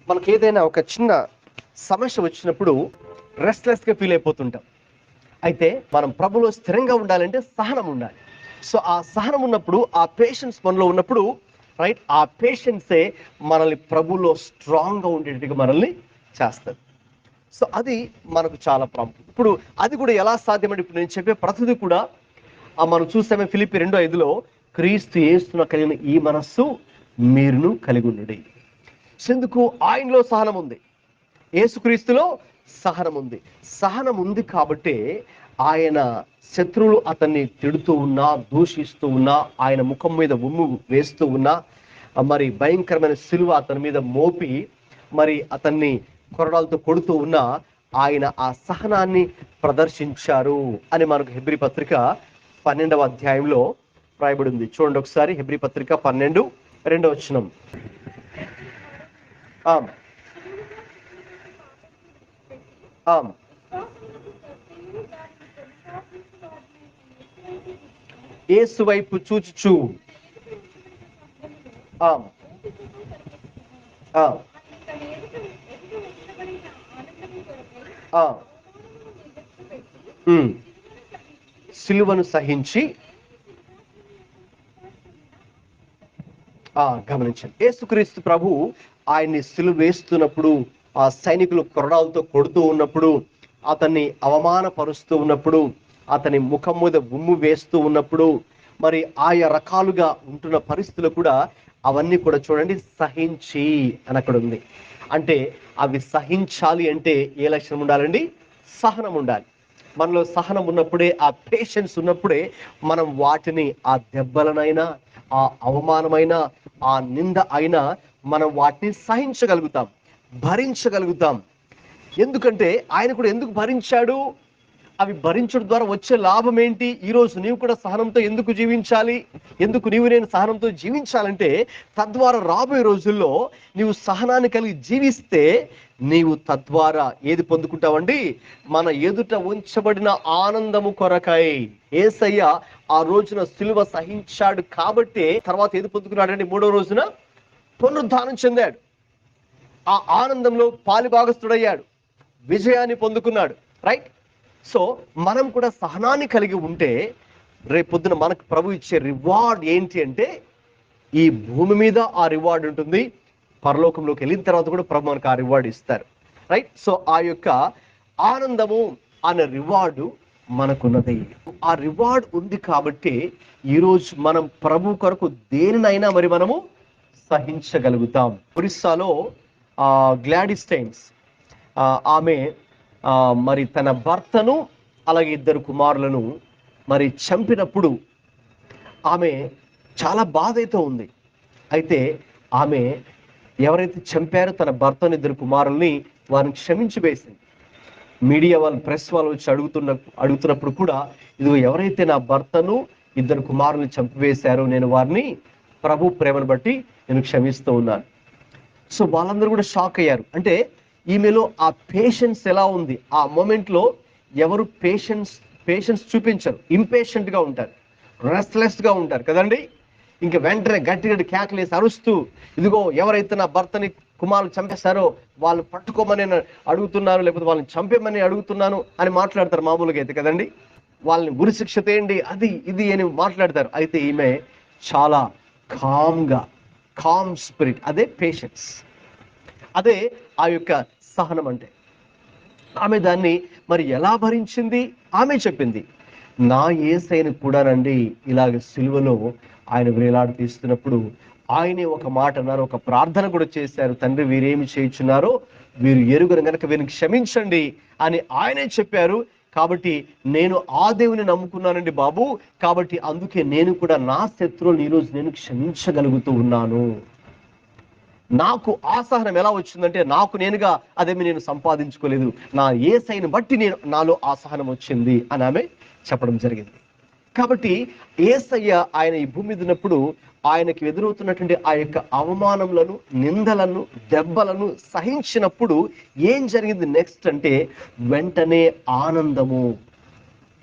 మనకి ఏదైనా ఒక చిన్న సమస్య వచ్చినప్పుడు రెస్ట్లెస్గా ఫీల్ అయిపోతుంటాం. అయితే మనం ప్రభులో స్థిరంగా ఉండాలంటే సహనం ఉండాలి. సో ఆ సహనం ఉన్నప్పుడు, ఆ పేషెన్స్ మనలో ఉన్నప్పుడు, రైట్, ఆ పేషెన్సే మనల్ని ప్రభులో స్ట్రాంగ్గా ఉండేట్టుగా మనల్ని చేస్తుంది. సో అది మనకు చాలా ప్రాముఖ్యం. ఇప్పుడు అది కూడా ఎలా సాధ్యమంటే, ఇప్పుడు నేను చెప్పే ప్రతిదీ కూడా మనం చూస్తామే ఫిలిప్పీ 2:5 క్రీస్తు యేసున కలిగిన ఈ మనస్సు మీరును కలిగి ఉండుడి. ఎందుకు? ఆయనలో సహనం ఉంది, యేసుక్రీస్తులో సహనం ఉంది. సహనం ఉంది కాబట్టి ఆయన శత్రువులు అతన్ని తిడుతూ ఉన్నా, దూషిస్తూ ఉన్నా, ఆయన ముఖం మీద ఉమ్ము వేస్తూ ఉన్నా, మరి భయంకరమైన సిలువ అతని మీద మోపి మరి అతన్ని కొరడాలతో కొడుతూ ఉన్నా, ఆయన ఆ సహనాన్ని ప్రదర్శించారు అని మనకు హెబ్రీ పత్రిక 12వ అధ్యాయంలో రాయబడి ఉంది. చూడండి ఒకసారి, హెబ్రీ పత్రిక 12:2. యేసు వైపు చూచుచు సిలువను సహించి గమనించండి. యేసుక్రీస్తు ప్రభు ఆయన్ని సిలువ వేస్తున్నప్పుడు, ఆ సైనికులు కొరడాలతో కొడుతూ ఉన్నప్పుడు, అతన్ని అవమానపరుస్తూ ఉన్నప్పుడు, అతని ముఖం మీద ఉమ్ము వేస్తూ ఉన్నప్పుడు, మరి ఆయా రకాలుగా ఉంటున్న పరిస్థితులు కూడా అవన్నీ కూడా చూడండి సహించి అని అక్కడ ఉంది. అంటే అవి సహించాలి అంటే ఏ లక్షణం ఉండాలండి? సహనం ఉండాలి. మనలో సహనం ఉన్నప్పుడే, ఆ పేషెన్స్ ఉన్నప్పుడే మనం వాటిని, ఆ దెబ్బలనైనా, ఆ అవమానమైన, ఆ నింద అయినా మనం వాటిని సహించగలుగుతాం, భరించగలుగుతాం. ఎందుకంటే ఆయన కూడా ఎందుకు భరించాడు? అవి భరించడం ద్వారా వచ్చే లాభం ఏంటి? ఈరోజు నీవు కూడా సహనంతో ఎందుకు జీవించాలి? ఎందుకు నేను సహనంతో జీవించాలంటే, తద్వారా రాబోయే రోజుల్లో నీవు సహనాన్ని కలిగి జీవిస్తే నీవు తద్వారా ఏది పొందుకుంటావండి? మన ఎదుట ఉంచబడిన ఆనందము కొరకై. యేసయ్య ఆ రోజున సిలువ సహించాడు కాబట్టి తర్వాత ఏది పొందుకున్నాడండి? 3వ రోజున పునరుద్ధానం చెందాడు. ఆ ఆనందంలో పాలిభాగస్తుడయ్యాడు, విజయాన్ని పొందుకున్నాడు. రైట్? సో మనం కూడా సహనాన్ని కలిగి ఉంటే రేపొద్దున మనకు ప్రభు ఇచ్చే రివార్డ్ ఏంటి అంటే, ఈ భూమి మీద ఆ రివార్డ్ ఉంటుంది, పరలోకంలోకి వెళ్ళిన తర్వాత కూడా ప్రభు మనకు ఆ రివార్డ్ ఇస్తారు. రైట్? సో ఆ యొక్క ఆనందము అనే రివార్డు మనకున్నది. ఆ రివార్డ్ ఉంది కాబట్టి ఈరోజు మనం ప్రభు కొరకు దేనినైనా మరి మనము సహించగలుగుతాం. ఒరిస్సాలో గ్లాడిస్టైన్స్ ఆమె మరి తన భర్తను అలాగే 2 కుమారులను మరి చంపినప్పుడు ఆమె చాలా బాధ అయితే ఉంది. అయితే ఆమె ఎవరైతే చంపారో తన భర్తను, 2 కుమారుల్ని, వారిని క్షమించి వేసింది. మీడియా వాళ్ళు, ప్రెస్ వాళ్ళు వచ్చి అడుగుతున్నప్పుడు కూడా, ఇదిగో ఎవరైతే నా భర్తను, 2 కుమారుల్ని చంపివేశారో నేను వారిని ప్రభు ప్రేమను బట్టి నేను క్షమిస్తూ ఉన్నాను. సో వాళ్ళందరూ కూడా షాక్ అయ్యారు. అంటే ఈమెలో ఆ పేషెన్స్ ఎలా ఉంది? ఆ మూమెంట్లో ఎవరు పేషెన్స్ చూపించరు, ఇంపేషెంట్గా ఉంటారు, రెస్ట్లెస్గా ఉంటారు కదండి. ఇంకా వెంటనే గట్టి కేకలేసి అరుస్తూ, ఇదిగో ఎవరైతే నా భర్తని, కుమారులు చంపేస్తారో వాళ్ళు పట్టుకోమని అడుగుతున్నారు, లేకపోతే వాళ్ళని చంపేమని అడుగుతున్నాను అని మాట్లాడతారు మామూలుగా అయితే కదండి. వాళ్ళని ఉరిశిక్ష తేయండి, అది ఇది అని మాట్లాడతారు. అయితే ఈమె చాలా కామ్ స్పిరిట్, అదే పేషెన్స్, అదే ఆ యొక్క సహనం అంటే. ఆమె దాన్ని మరి ఎలా భరించింది? ఆమె చెప్పింది, నా యేసయ్యను కూడానండి ఇలాగ సిలువలో ఆయన వేలాడి తీస్తున్నప్పుడు ఆయనే ఒక మాట అన్నారు, ఒక ప్రార్థన కూడా చేశారు, తండ్రి వీరేమి చేయుచున్నారో వీరు ఎరుగరు గనక వీరిని క్షమించండి అని ఆయనే చెప్పారు. కాబట్టి నేను ఆ దేవుని నమ్ముకున్నానండి బాబు, కాబట్టి అందుకే నేను కూడా నా శత్రువులను ఈరోజు నేను క్షమించగలుగుతూ ఉన్నాను. నాకు ఆ సహనం ఎలా వచ్చిందంటే, నాకు నేనుగా అదేమి నేను సంపాదించుకోలేదు, నా యేసయ్యను బట్టి నాలో ఆ సహనం వచ్చింది అని ఆమె చెప్పడం జరిగింది. కాబట్టి యేసయ్య ఆయన ఈ భూమి మీద ఉన్నప్పుడు ఆయనకి ఎదురవుతున్నటువంటి ఆ యొక్క అవమానములను, నిందలను, దెబ్బలను సహించినప్పుడు ఏం జరిగింది నెక్స్ట్ అంటే, వెంటనే ఆనందము.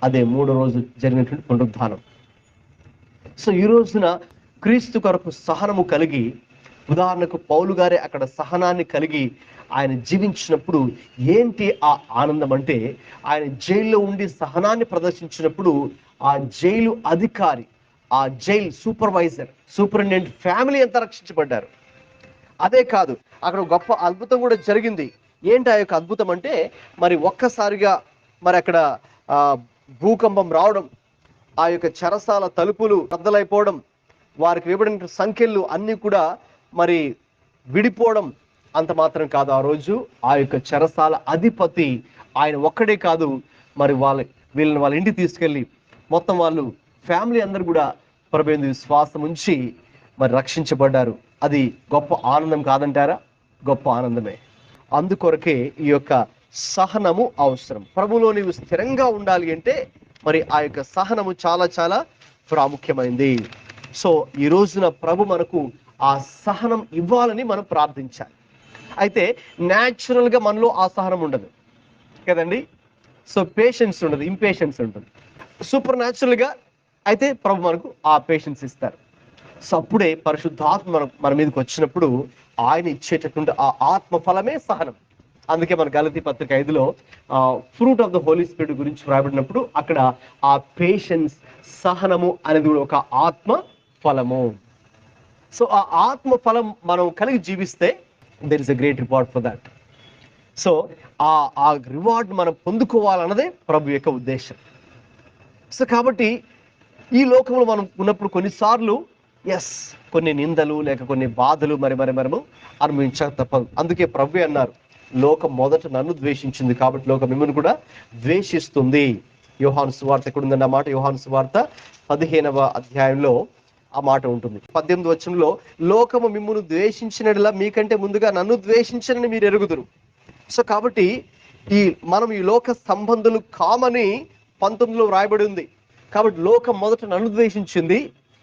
అదే 3వ రోజు జరిగినటువంటి పునరుద్ధానం. సో ఈ రోజున క్రీస్తు కొరకు సహనము కలిగి ఉదాహరణకు పౌలు గారే అక్కడ సహనాన్ని కలిగి ఆయన జీవించినప్పుడు ఏంటి ఆ ఆనందం అంటే, ఆయన జైల్లో ఉండి సహనాన్ని ప్రదర్శించినప్పుడు ఆ జైలు అధికారి, ఆ జైలు సూపరింటెండెంట్ ఫ్యామిలీ అంతా రక్షించబడ్డారు. అదే కాదు, అక్కడ గొప్ప అద్భుతం కూడా జరిగింది. ఏంటి ఆ యొక్క అద్భుతం అంటే, మరి ఒక్కసారిగా మరి అక్కడ ఆ భూకంపం రావడం, ఆ యొక్క చెరసాల తలుపులు బద్దలైపోవడం, వారికి ఇవ్వబడిన సంఖ్యలు అన్నీ కూడా మరి విడిపోవడం. అంత మాత్రం కాదు, ఆ రోజు ఆ యొక్క చెరసాల అధిపతి ఆయన ఒక్కడే కాదు, మరి వీళ్ళని వాళ్ళ ఇంటికి తీసుకెళ్ళి మొత్తం వాళ్ళు ఫ్యామిలీ అందరూ కూడా ప్రభువుని విశ్వాసం ఉంచి మరి రక్షించబడ్డారు. అది గొప్ప ఆనందం కాదంటారా? గొప్ప ఆనందమే. అందుకొరకే ఈ యొక్క సహనము అవసరం. ప్రభువులో నీవు స్థిరంగా ఉండాలి అంటే మరి ఆ యొక్క సహనము చాలా చాలా ప్రాముఖ్యమైంది. సో ఈ రోజున ప్రభు మనకు ఆ సహనం ఇవ్వాలని మనం ప్రార్థించాలి. అయితే న్యాచురల్గా మనలో ఆ సహనం ఉండదు కదండి. సో పేషెన్స్ ఉండదు, ఇంపేషెన్స్ ఉంటుంది. సూపర్ న్యాచురల్గా అయితే ప్రభు మనకు ఆ పేషెన్స్ ఇస్తారు. సో అప్పుడే పరిశుద్ధాత్మ మన మీదకి వచ్చినప్పుడు ఆయన ఇచ్చేటటువంటి ఆ ఆత్మ ఫలమే సహనం. అందుకే మన గలతీ పత్రిక 5లో fruit of the Holy Spirit గురించి రాబడినప్పుడు అక్కడ ఆ పేషెన్స్, సహనము అనేది కూడా ఒక ఆత్మ ఫలము. సో ఆ ఆత్మ ఫలం మనం కలిగి జీవిస్తే there is a great reward for that. So ఆ రివార్డ్ మనం పొందుకోవాలన్నదే ప్రభు యొక్క ఉద్దేశం. సో కాబట్టి ఈ లోకంలో మనం ఉన్నప్పుడు కొన్నిసార్లు కొన్ని నిందలు లేక కొన్ని బాధలు మనము అనుభవించక తప్పదు. అందుకే ప్రభు అన్నారు, లోకం మొదట నన్ను ద్వేషించింది కాబట్టి లోకం మిమ్మల్ని కూడా ద్వేషిస్తుంది. యోహాను సువార్త ఎక్కడ ఉందన్న మాట, యోహాను సువార్త 15వ అధ్యాయంలో ఆ మాట ఉంటుంది. 18వ వచనంలో, లోకము మిమ్మును ద్వేషించినట్లా మీకంటే ముందుగా నన్ను ద్వేషించనని మీరు ఎరుగుదురు. సో కాబట్టి మనం ఈ లోక సంబంధులు కామని 19లో రాయబడి ఉంది. కాబట్టి లోకం మొదట నన్ను ద్వేషించింది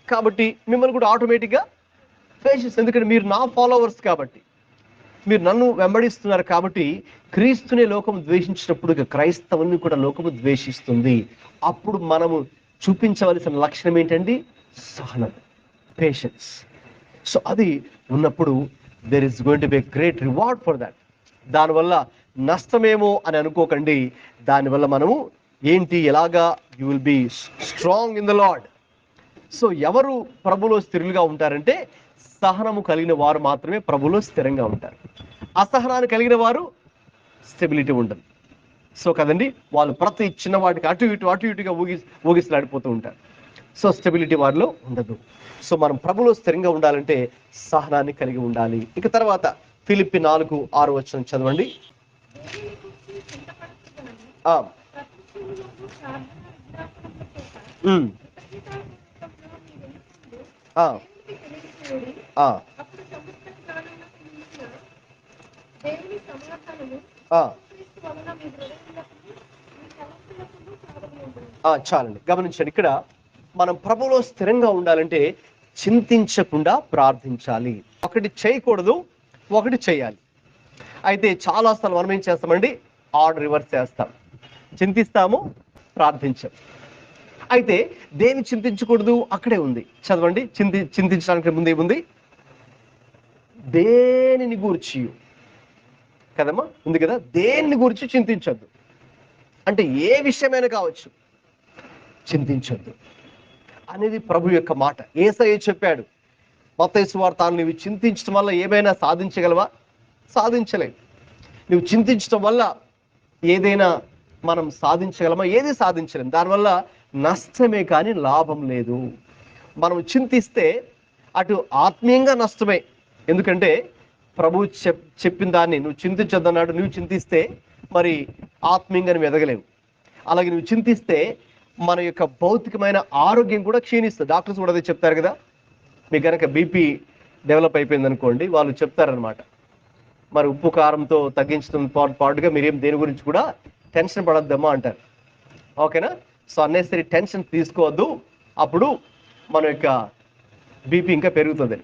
కాబట్టి మిమ్మల్ని కూడా ఆటోమేటిక్గా ద్వేషిస్తుంది. ఎందుకంటే మీరు నా ఫాలోవర్స్ కాబట్టి, మీరు నన్ను వెంబడిస్తున్నారు కాబట్టి. క్రీస్తునే లోకం ద్వేషించినప్పుడు ఇక క్రైస్తవుల్ని కూడా లోకము ద్వేషిస్తుంది. అప్పుడు మనము చూపించవలసిన లక్షణం ఏంటండి? సహనం, పేషెన్స్. సో అది ఉన్నప్పుడు there is going to be a great reward for that. దానివల్ల నష్టమేమో అని అనుకోకండి. దానివల్ల మనము ఎలాగా you will be strong in the Lord. So ఎవరు ప్రభులో స్థిరులుగా ఉంటారంటే సహనము కలిగిన వారు మాత్రమే ప్రభులో స్థిరంగా ఉంటారు. అసహనాన్ని కలిగిన వారు స్టెబిలిటీ ఉండదు. సో కదండి, వాళ్ళు ప్రతి చిన్న వాటికి అటు ఇటుగా ఊగిసలాడిపోతూ ఉంటారు. సో స్టెబిలిటీ వారిలో ఉండదు. సో మనం ప్రభులో స్థిరంగా ఉండాలంటే సహనాన్ని కలిగి ఉండాలి. ఇక తర్వాత ఫిలిప్పి 4:6 చదవండి. చాలండి, గమనించండి. ఇక్కడ మనం ప్రభులో స్థిరంగా ఉండాలంటే చింతించకుండా ప్రార్థించాలి. ఒకటి చేయకూడదు, ఒకటి చేయాలి. అయితే చాలా సార్లు మనం ఏం చేస్తామండి? ఆర్డర్ రివర్స్ చేస్తాం. చింతిస్తాము, ప్రార్థించాం. అయితే దేని చింతించకూడదు? అక్కడే ఉంది, చదవండి. చింతించడానికి ముందు ఏముంది? దేనిని గూర్చి కదమ్మా, ఉంది కదా. దేనిని గురించి చింతించొద్దు అంటే ఏ విషయమైనా కావచ్చు, చింతించొద్దు అనేది ప్రభు యొక్క మాట. యేసయ్య చెప్పాడు, మత్తయి సువార్త, నువ్వు చింతించడం వల్ల ఏమైనా సాధించగలవా? సాధించలేవు. నువ్వు చింతించడం వల్ల ఏదైనా మనం సాధించగలమా? ఏది సాధించలేం. దానివల్ల నష్టమే కానీ లాభం లేదు. మనం చింతిస్తే అటు ఆత్మీయంగా నష్టమే. ఎందుకంటే ప్రభు చెప్పిన దాన్ని నువ్వు చింతించొద్దన్నాడు. నువ్వు చింతిస్తే మరి ఆత్మీయంగా నువ్వు ఎదగలేవు. అలాగే నువ్వు చింతిస్తే మన యొక్క భౌతికమైన ఆరోగ్యం కూడా క్షీణిస్తుంది. డాక్టర్స్ కూడా అదే చెప్తారు కదా. మీకు కనుక బీపీ డెవలప్ అయిపోయింది అనుకోండి, వాళ్ళు చెప్తారనమాట, మరి ఉప్పు కారంతో తగ్గించడం పాటుగా మీరేం దేని గురించి కూడా టెన్షన్ పడొద్దమ్మా అంటారు. ఓకేనా? సో అన్నెసరీ టెన్షన్ తీసుకోవద్దు, అప్పుడు మన యొక్క బీపీ ఇంకా పెరుగుతుంది.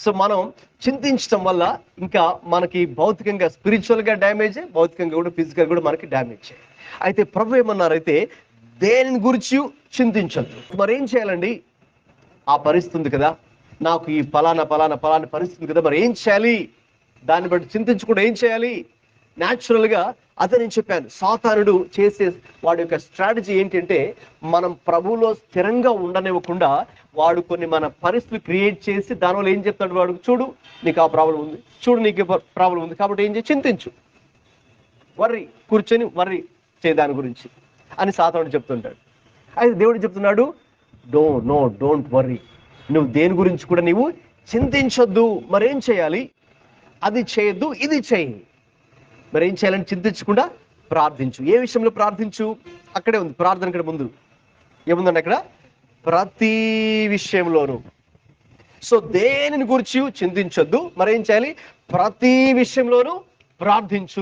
సో మనం చింతించడం వల్ల ఇంకా మనకి భౌతికంగా, స్పిరిచువల్గా డ్యామేజ్, భౌతికంగా కూడా ఫిజికల్ కూడా మనకి డ్యామేజ్. అయితే ప్రభు ఏమన్నారైతే దేని గురించి చింతించద్దు. మరేం చేయాలండి? ఆ పరిస్థితి ఉంది కదా, నాకు ఈ ఫలానా పరిస్థితి కదా, మరి ఏం చేయాలి, దాన్ని బట్టి చింతించకుండా ఏం చేయాలి. న్యాచురల్గా అదే నేను చెప్పాను, సాతానుడు చేసే వాడి యొక్క స్ట్రాటజీ ఏంటంటే మనం ప్రభువులో స్థిరంగా ఉండనివ్వకుండా వాడు కొన్ని మన పరిస్థితులు క్రియేట్ చేసి దానివల్ల ఏం చెప్తాడు, వాడు చూడు నీకు ఆ ప్రాబ్లం ఉంది, చూడు నీకు ప్రాబ్లం ఉంది, కాబట్టి ఏం చేయి, చింతించు, కూర్చొని వర్రీ చేయి దాని గురించి అని సాతానుడు చెప్తుంటాడు. అయితే దేవుడు చెప్తున్నాడు, డోంట్ వర్రీ, నువ్వు దేని గురించి కూడా నీవు చింతించొద్దు. మరేం చేయాలి, అది చేయొద్దు, ఇది చేయి. మరేం చేయాలని చింతించకుండా ప్రార్థించు. ఏ విషయంలో ప్రార్థించు, అక్కడే ఉంది ప్రార్థన, ఇక్కడ ముందు ఏముందండి అక్కడ, ప్రతి విషయంలోనూ. సో దేనిని గురించి చింతించొద్దు, మరేం చేయాలి, ప్రతి విషయంలోనూ ప్రార్థించు.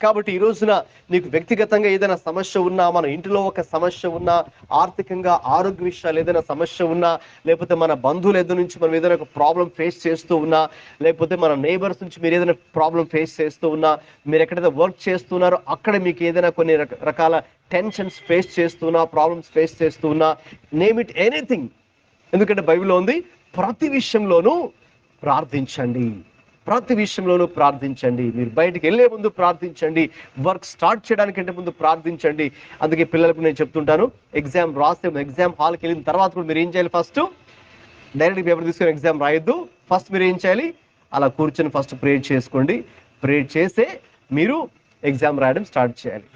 కాబట్టి ఈ రోజున నీకు వ్యక్తిగతంగా ఏదైనా సమస్య ఉన్నా, మన ఇంటిలో ఒక సమస్య ఉన్నా, ఆర్థికంగా ఆరోగ్య విషయాలు ఏదైనా సమస్య ఉన్నా, లేకపోతే మన బంధువుల ఎదురు నుంచి మనం ఏదైనా ఒక ప్రాబ్లం ఫేస్ చేస్తూ ఉన్నా, లేకపోతే మన నేబర్స్ నుంచి మీరు ఏదైనా ప్రాబ్లం ఫేస్ చేస్తూ ఉన్నా, మీరు ఎక్కడైతే వర్క్ చేస్తున్నారో అక్కడ మీకు ఏదైనా కొన్ని రకాల టెన్షన్స్ ఫేస్ చేస్తున్నా, ప్రాబ్లమ్స్ ఫేస్ చేస్తున్నా, నేమ్ ఇట్ ఎనీథింగ్. ఎందుకంటే బైబిల్లో ఉంది, ప్రతి విషయంలోనూ ప్రార్థించండి. మీరు బయటికి వెళ్ళే ముందు ప్రార్థించండి, వర్క్ స్టార్ట్ చేయడానికంటే ముందు ప్రార్థించండి. అందుకే పిల్లలకు నేను చెప్తుంటాను, ఎగ్జామ్ హాల్కి వెళ్ళిన తర్వాత కూడా మీరు ఏం చేయాలి, ఫస్ట్ డైరెక్ట్ పేపర్ తీసుకొని ఎగ్జామ్ రాయొద్దు. ఫస్ట్ మీరు ఏం చేయాలి, అలా కూర్చొని ఫస్ట్ ప్రేయర్ చేసుకోండి. ప్రేయర్ చేసే మీరు ఎగ్జామ్ రాయడం స్టార్ట్ చేయాలి.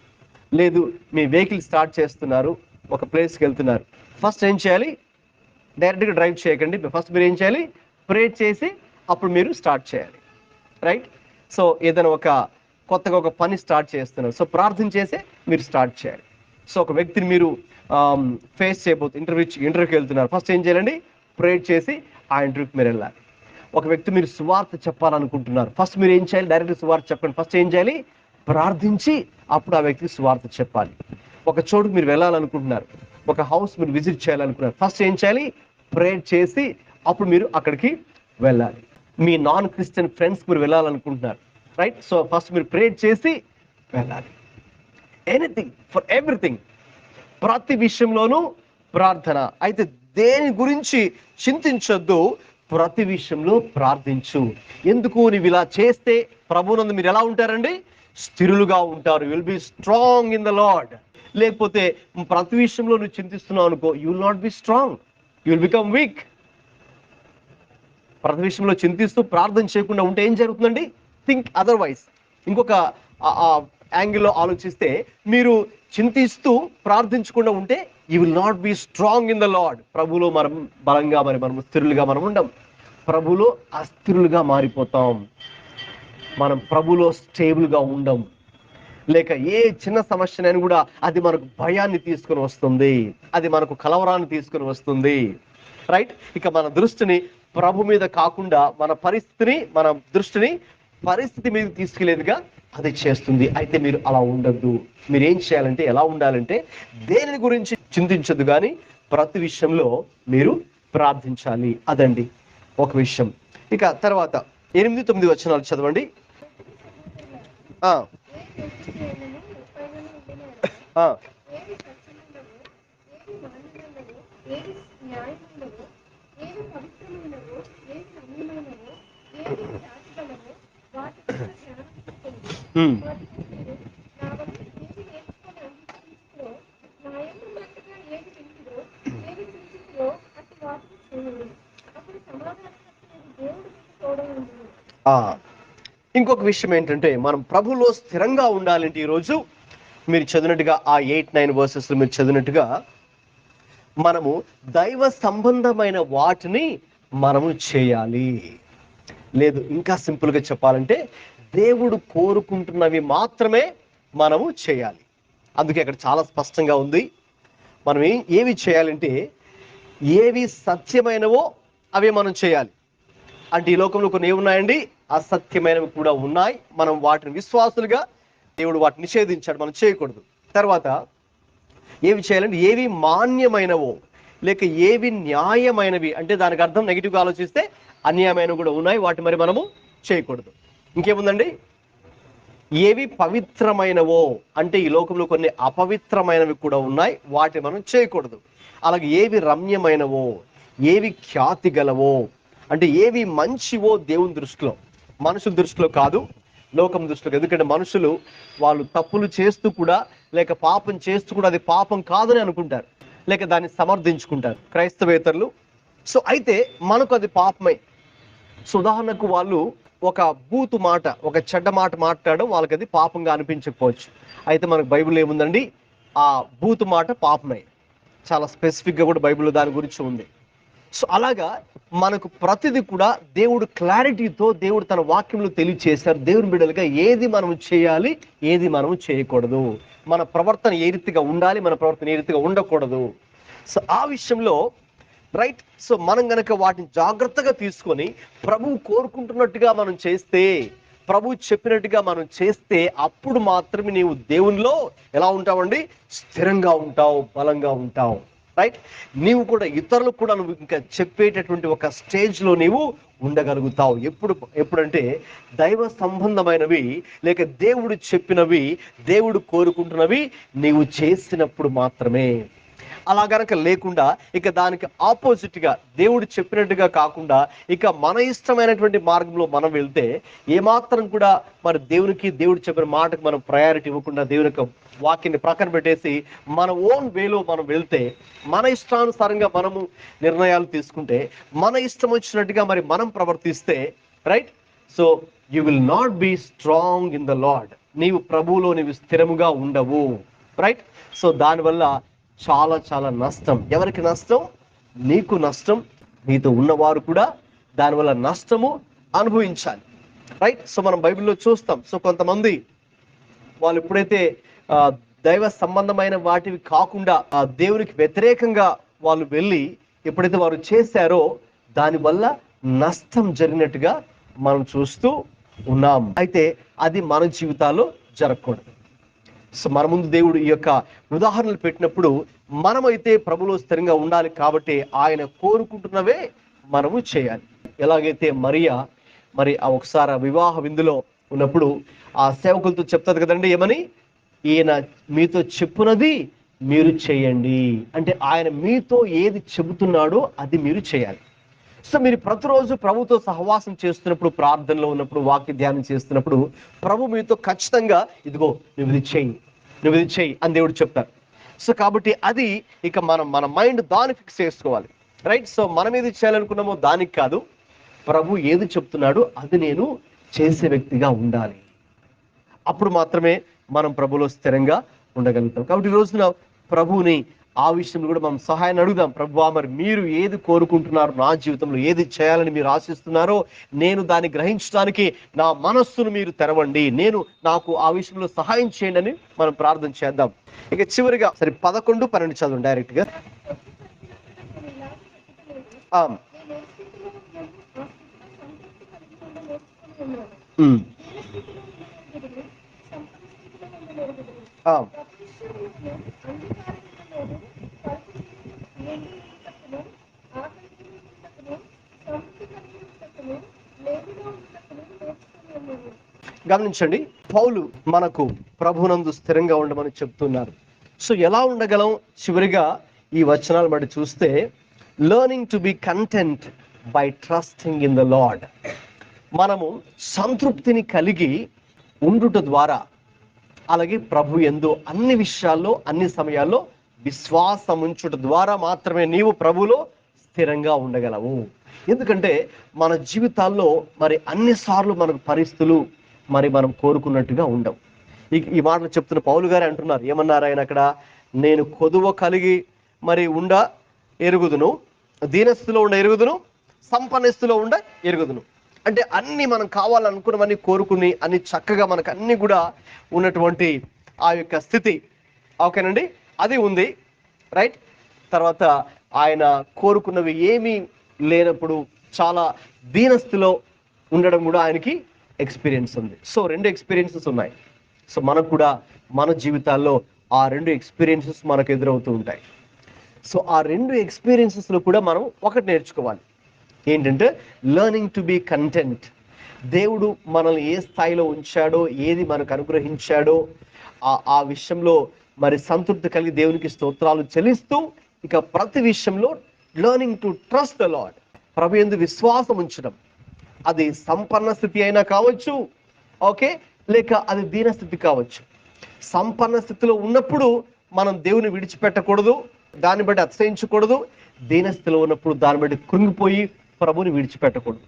లేదు మీ వెహికల్ స్టార్ట్ చేస్తున్నారు, ఒక ప్లేస్కి వెళ్తున్నారు, ఫస్ట్ ఏం చేయాలి, డైరెక్ట్గా డ్రైవ్ చేయకండి. ఫస్ట్ మీరు ఏం చేయాలి, ప్రేయర్ చేసి అప్పుడు మీరు స్టార్ట్ చేయాలి, రైట్? సో ఏదైనా కొత్తగా ఒక పని స్టార్ట్ చేస్తున్నారు, సో ప్రార్థన చేసే మీరు స్టార్ట్ చేయాలి. సో ఒక వ్యక్తిని మీరు ఫేస్ చేయబోతు ఇంటర్వ్యూకి వెళ్తున్నారు, ఫస్ట్ ఏం చేయాలండి, ప్రేయర్ చేసి ఆ ఇంటర్వ్యూకి మీరు వెళ్ళాలి. ఒక వ్యక్తి మీరు సువార్త చెప్పాలనుకుంటున్నారు, ఫస్ట్ మీరు ఏం చేయాలి, డైరెక్ట్ సువార్త చెప్పండి. ఫస్ట్ ఏం చేయాలి, ప్రార్థించి అప్పుడు ఆ వ్యక్తికి సువార్త చెప్పాలి. ఒక చోటుకు మీరు వెళ్ళాలనుకుంటున్నారు, ఒక హౌస్ మీరు విజిట్ చేయాలనుకుంటున్నారు, ఫస్ట్ ఏం చేయాలి, ప్రేయర్ చేసి అప్పుడు మీరు అక్కడికి వెళ్ళాలి. మీ నాన్ క్రిస్టియన్ ఫ్రెండ్స్ మీరు వెళ్ళాలనుకుంటున్నారు, రైట్? సో ఫస్ట్ మీరు ప్రేయర్ చేసి వెళ్ళాలి. ఎనీథింగ్, ఫర్ ఎవ్రీథింగ్, ప్రతి విషయంలోనూ ప్రార్థన. అయితే దేని గురించి చింతించొద్దు, ప్రతి విషయంలో ప్రార్థించు. ఎందుకు, నీవు ఇలా చేస్తే ప్రభువునందు మీరు ఎలా ఉంటారండి, స్థిరులుగా ఉంటారు. You will be strong in the Lord. లేకపోతే ప్రతి విషయంలో నువ్వు చింతిస్తున్నావు అనుకో, you will not be strong, you will become weak. ప్రతి విషయంలో చింతిస్తూ ప్రార్థన చేయకుండా ఉంటే ఏం జరుగుతుందండి, థింక్ అదర్వైజ్. ఇంకొక యాంగిల్లో ఆలోచిస్తే, మీరు చింతిస్తూ ప్రార్థించకుండా ఉంటే you will not be strong in the lord. ప్రభులో మనం బలంగా మనం స్థిరులుగా మనం ఉండం, ప్రభులో అస్థిరులుగా మారిపోతాం. మనం ప్రభులో స్టేబుల్గా ఉండం. లేక ఏ చిన్న సమస్యనైనా కూడా అది మనకు భయాన్ని తీసుకొని వస్తుంది, అది మనకు కలవరాన్ని తీసుకొని వస్తుంది, రైట్? ఇక మన దృష్టిని ప్రభు మీద కాకుండా మన దృష్టిని పరిస్థితి మీద తీసుకెళ్లేదుగా అది చేస్తుంది. అయితే మీరు అలా ఉండద్దు. మీరు ఏం చేయాలంటే, ఎలా ఉండాలంటే, దేని గురించి చింతించద్దు కానీ ప్రతి విషయంలో మీరు ప్రార్థించాలి. అదండి ఒక విషయం. ఇక తర్వాత 8-9 వచనాలు చదవండి. ఇంకొక విషయం ఏంటంటే, మనం ప్రభులో స్థిరంగా ఉండాలంటే ఈరోజు మీరు చదివినట్టుగా ఆ 8-9 వర్సెస్ మీరు చదివినట్టుగా మనము దైవ సంబంధమైన వాటిని మనము చేయాలి. లేదు, ఇంకా సింపుల్గా చెప్పాలంటే దేవుడు కోరుకుంటున్నవి మాత్రమే మనము చేయాలి. అందుకే అక్కడ చాలా స్పష్టంగా ఉంది, మనం ఏవి చేయాలంటే, ఏవి సత్యమైనవో అవే మనం చేయాలి. అంటే ఈ లోకంలో కొన్ని ఏమున్నాయండి, అసత్యమైనవి కూడా ఉన్నాయి. మనం వాటిని విశ్వాసులుగా, దేవుడు వాటిని నిషేధించాడు, మనం చేయకూడదు. తర్వాత ఏవి చేయాలంటే, ఏవి మాన్యమైనవో లేక ఏవి న్యాయమైనవి, అంటే దానికి అర్థం నెగిటివ్గా ఆలోచిస్తే అన్యాయమైనవి కూడా ఉన్నాయి, వాటి మరి మనము చేయకూడదు. ఇంకేముందండి, ఏవి పవిత్రమైనవో, అంటే ఈ లోకంలో కొన్ని అపవిత్రమైనవి కూడా ఉన్నాయి, వాటిని మనం చేయకూడదు. అలాగే ఏవి రమ్యమైనవో, ఏవి ఖ్యాతి గలవో, అంటే ఏవి మంచివో దేవుని దృష్టిలో, మనుషుల దృష్టిలో కాదు, లోకం దృష్టిలో. ఎందుకంటే మనుషులు వాళ్ళు తప్పులు చేస్తూ కూడా, లేక పాపం చేస్తూ కూడా అది పాపం కాదని అనుకుంటారు, లేక దాన్ని సమర్థించుకుంటారు క్రైస్తవేతరులు. సో అయితే మనకు అది పాపమే. సో ఉదాహరణకు వాళ్ళు ఒక బూతు మాట, ఒక చెడ్డ మాట మాట్లాడడం వాళ్ళకి అది పాపంగా అనిపించకపోవచ్చు. అయితే మనకు బైబిల్ ఏముందండి, ఆ బూతు మాట పాపమే, చాలా స్పెసిఫిక్గా కూడా బైబిల్లో దాని గురించి ఉంది. సో అలాగా మనకు ప్రతిదీ కూడా దేవుడు క్లారిటీతో దేవుడు తన వాక్యంలో తెలియచేశారు. దేవుని బిడ్డలుగా ఏది మనం చేయాలి, ఏది మనం చేయకూడదు, మన ప్రవర్తన ఏ రీతిగా ఉండాలి, మన ప్రవర్తన ఏ రీతిగా ఉండకూడదు. సో ఆ విషయంలో రైట్. సో మనం గనక వాటిని జాగ్రత్తగా తీసుకొని ప్రభువు కోరుకుంటున్నట్టుగా మనం చేస్తే, ప్రభువు చెప్పినట్టుగా మనం చేస్తే, అప్పుడు మాత్రమే నీవు దేవునిలో ఎలా ఉంటావండి, స్థిరంగా ఉంటావు, బలంగా ఉంటావు. రైట్. నీవు కూడా ఇతరులకు కూడా నువ్వు ఇంకా చెప్పేటటువంటి ఒక స్టేజ్లో నీవు ఉండగలుగుతావు. ఎప్పుడంటే దైవ సంబంధమైనవి, లేక దేవుడు చెప్పినవి, దేవుడు కోరుకుంటున్నవి నీవు చేసినప్పుడు మాత్రమే. అలా గనక లేకుండా ఇక దానికి ఆపోజిట్గా దేవుడు చెప్పినట్టుగా కాకుండా ఇక మన ఇష్టమైనటువంటి మార్గంలో మనం వెళ్తే, ఏమాత్రం కూడా మరి దేవుడు చెప్పిన మాటకు మనం ప్రయారిటీ ఇవ్వకుండా, దేవుని యొక్క వాక్యాన్ని ప్రక్కన పెట్టేసి మన ఓన్ వేలో మనం వెళ్తే, మన ఇష్టానుసారంగా మనము నిర్ణయాలు తీసుకుంటే, మన ఇష్టం వచ్చినట్టుగా మరి మనం ప్రవర్తిస్తే, right. So you will not be strong in the Lord. నీవు ప్రభువులో నీవు స్థిరముగా ఉండవు. రైట్. సో దానివల్ల చాలా చాలా నష్టం. ఎవరికి నష్టం? నీకు నష్టం, నీతో ఉన్నవారు కూడా దానివల్ల నష్టము అనుభవించాలి. రైట్. సో మనం బైబిల్లో చూస్తాం. సో కొంతమంది వాళ్ళు ఎప్పుడైతే దైవ సంబంధమైన వాటివి కాకుండా దేవునికి వ్యతిరేకంగా వాళ్ళు వెళ్ళి ఎప్పుడైతే వారు చేశారో, దానివల్ల నష్టం జరిగినట్టుగా మనం చూస్తూ ఉన్నాం. అయితే అది మన జీవితాల్లో జరగకూడదు. సో మన ముందు దేవుడు ఈ యొక్క ఉదాహరణలు పెట్టినప్పుడు మనమైతే ప్రభులో స్థిరంగా ఉండాలి కాబట్టి ఆయన కోరుకుంటున్నవే మనము చేయాలి. ఎలాగైతే మరియా మరి ఒకసారి వివాహ విందులో ఉన్నప్పుడు ఆ సేవకులతో చెప్తుంది కదండి, ఏమని, ఈయన మీతో చెప్పునది మీరు చేయండి. అంటే ఆయన మీతో ఏది చెబుతున్నాడో అది మీరు చేయాలి. సో మీరు ప్రతిరోజు ప్రభుతో సహవాసం చేస్తున్నప్పుడు, ప్రార్థనలో ఉన్నప్పుడు, వాక్య ధ్యానం చేస్తున్నప్పుడు ప్రభు మీతో ఖచ్చితంగా ఇదిగో నువ్వు ఇది చెయ్యి అని దేవుడు చెప్తారు. సో కాబట్టి అది ఇక మన మైండ్ దాన్ని ఫిక్స్ చేసుకోవాలి. రైట్. సో మనం ఏది చేయాలనుకున్నామో దానికి కాదు, ప్రభు ఏది చెప్తున్నాడో అది నేను చేసే వ్యక్తిగా ఉండాలి. అప్పుడు మాత్రమే మనం ప్రభులో స్థిరంగా ఉండగలుగుతాం. కాబట్టి ఈ రోజున ప్రభువుని ఆ విషయంలో కూడా మనం సహాయాన్ని అడుగుదాం. ప్రభువా, మరి మీరు ఏది కోరుకుంటున్నారు, నా జీవితంలో ఏది చేయాలని మీరు ఆశిస్తున్నారో నేను దాన్ని గ్రహించడానికి నా మనస్సును మీరు తెరవండి, నాకు ఆ విషయంలో సహాయం చేయండి అని మనం ప్రార్థన చేద్దాం. ఇక చివరిగా సరే 11, 12 చదవండి డైరెక్ట్ గా. గమనించండి, పౌలు మనకు ప్రభునందు స్థిరంగా ఉండమని చెప్తున్నారు. సో ఎలా ఉండగలం? చివరిగా ఈ వచనాలు బట్టి చూస్తే, learning to be content by trusting in the lord. మనము సంతృప్తిని కలిగి ఉండుట ద్వారా, అలాగే ప్రభు యందు అన్ని విషయాల్లో అన్ని సమయాల్లో విశ్వాసం ఉంచుట ద్వారా మాత్రమే నీవు ప్రభులో స్థిరంగా ఉండగలవు. ఎందుకంటే మన జీవితాల్లో మరి అన్నిసార్లు మనకు పరిస్థితులు మరి మనం కోరుకున్నట్టుగా ఉండవు. ఈ మాటలు చెప్తున్న పౌలు గారే అంటున్నారు. ఏమన్నారు ఆయన అక్కడ? నేను కొదువ కలిగి మరి ఉండ ఎరుగుదును, దీనస్థితిలో ఉండ ఎరుగుదును, సంపన్నస్థితిలో ఉండ ఎరుగుదును. అంటే అన్ని మనం కావాలనుకున్నవన్నీ కోరుకుని అన్ని చక్కగా మనకు అన్ని కూడా ఉన్నటువంటి ఆ యొక్క స్థితి, ఓకేనండి, అది ఉంది. రైట్. తర్వాత ఆయన కోరుకున్నవి ఏమీ లేనప్పుడు చాలా దీనస్థితిలో ఉండడం కూడా ఆయనకి ఎక్స్పీరియన్స్ ఉంది. సో 2 ఎక్స్పీరియన్సెస్ ఉన్నాయి. సో మనకు కూడా మన జీవితాల్లో ఆ 2 ఎక్స్పీరియన్సెస్ మనకు ఎదురవుతూ ఉంటాయి. సో ఆ 2 ఎక్స్పీరియన్సెస్లో కూడా మనం ఒకటి నేర్చుకోవాలి. ఏంటంటే లెర్నింగ్ టు బీ కంటెంట్. దేవుడు మనల్ని ఏ స్థాయిలో ఉంచాడో, ఏది మనకు అనుగ్రహించాడో ఆ విషయంలో మరి సంతృప్తి కలిగి దేవునికి స్తోత్రాలు చెల్లిస్తూ ఇక ప్రతి విషయంలో learning to trust the Lord. ప్రభు యందు విశ్వాసం ఉంచడం, అది సంపన్న స్థితి అయినా కావచ్చు, ఓకే, లేక అది దీనస్థితి కావచ్చు. సంపన్న స్థితిలో ఉన్నప్పుడు మనం దేవుని విడిచిపెట్టకూడదు, దాన్ని బట్టి అతిశయించకూడదు. దీనస్థితిలో ఉన్నప్పుడు దాన్ని బట్టి కృంగిపోయి ప్రభుని విడిచిపెట్టకూడదు.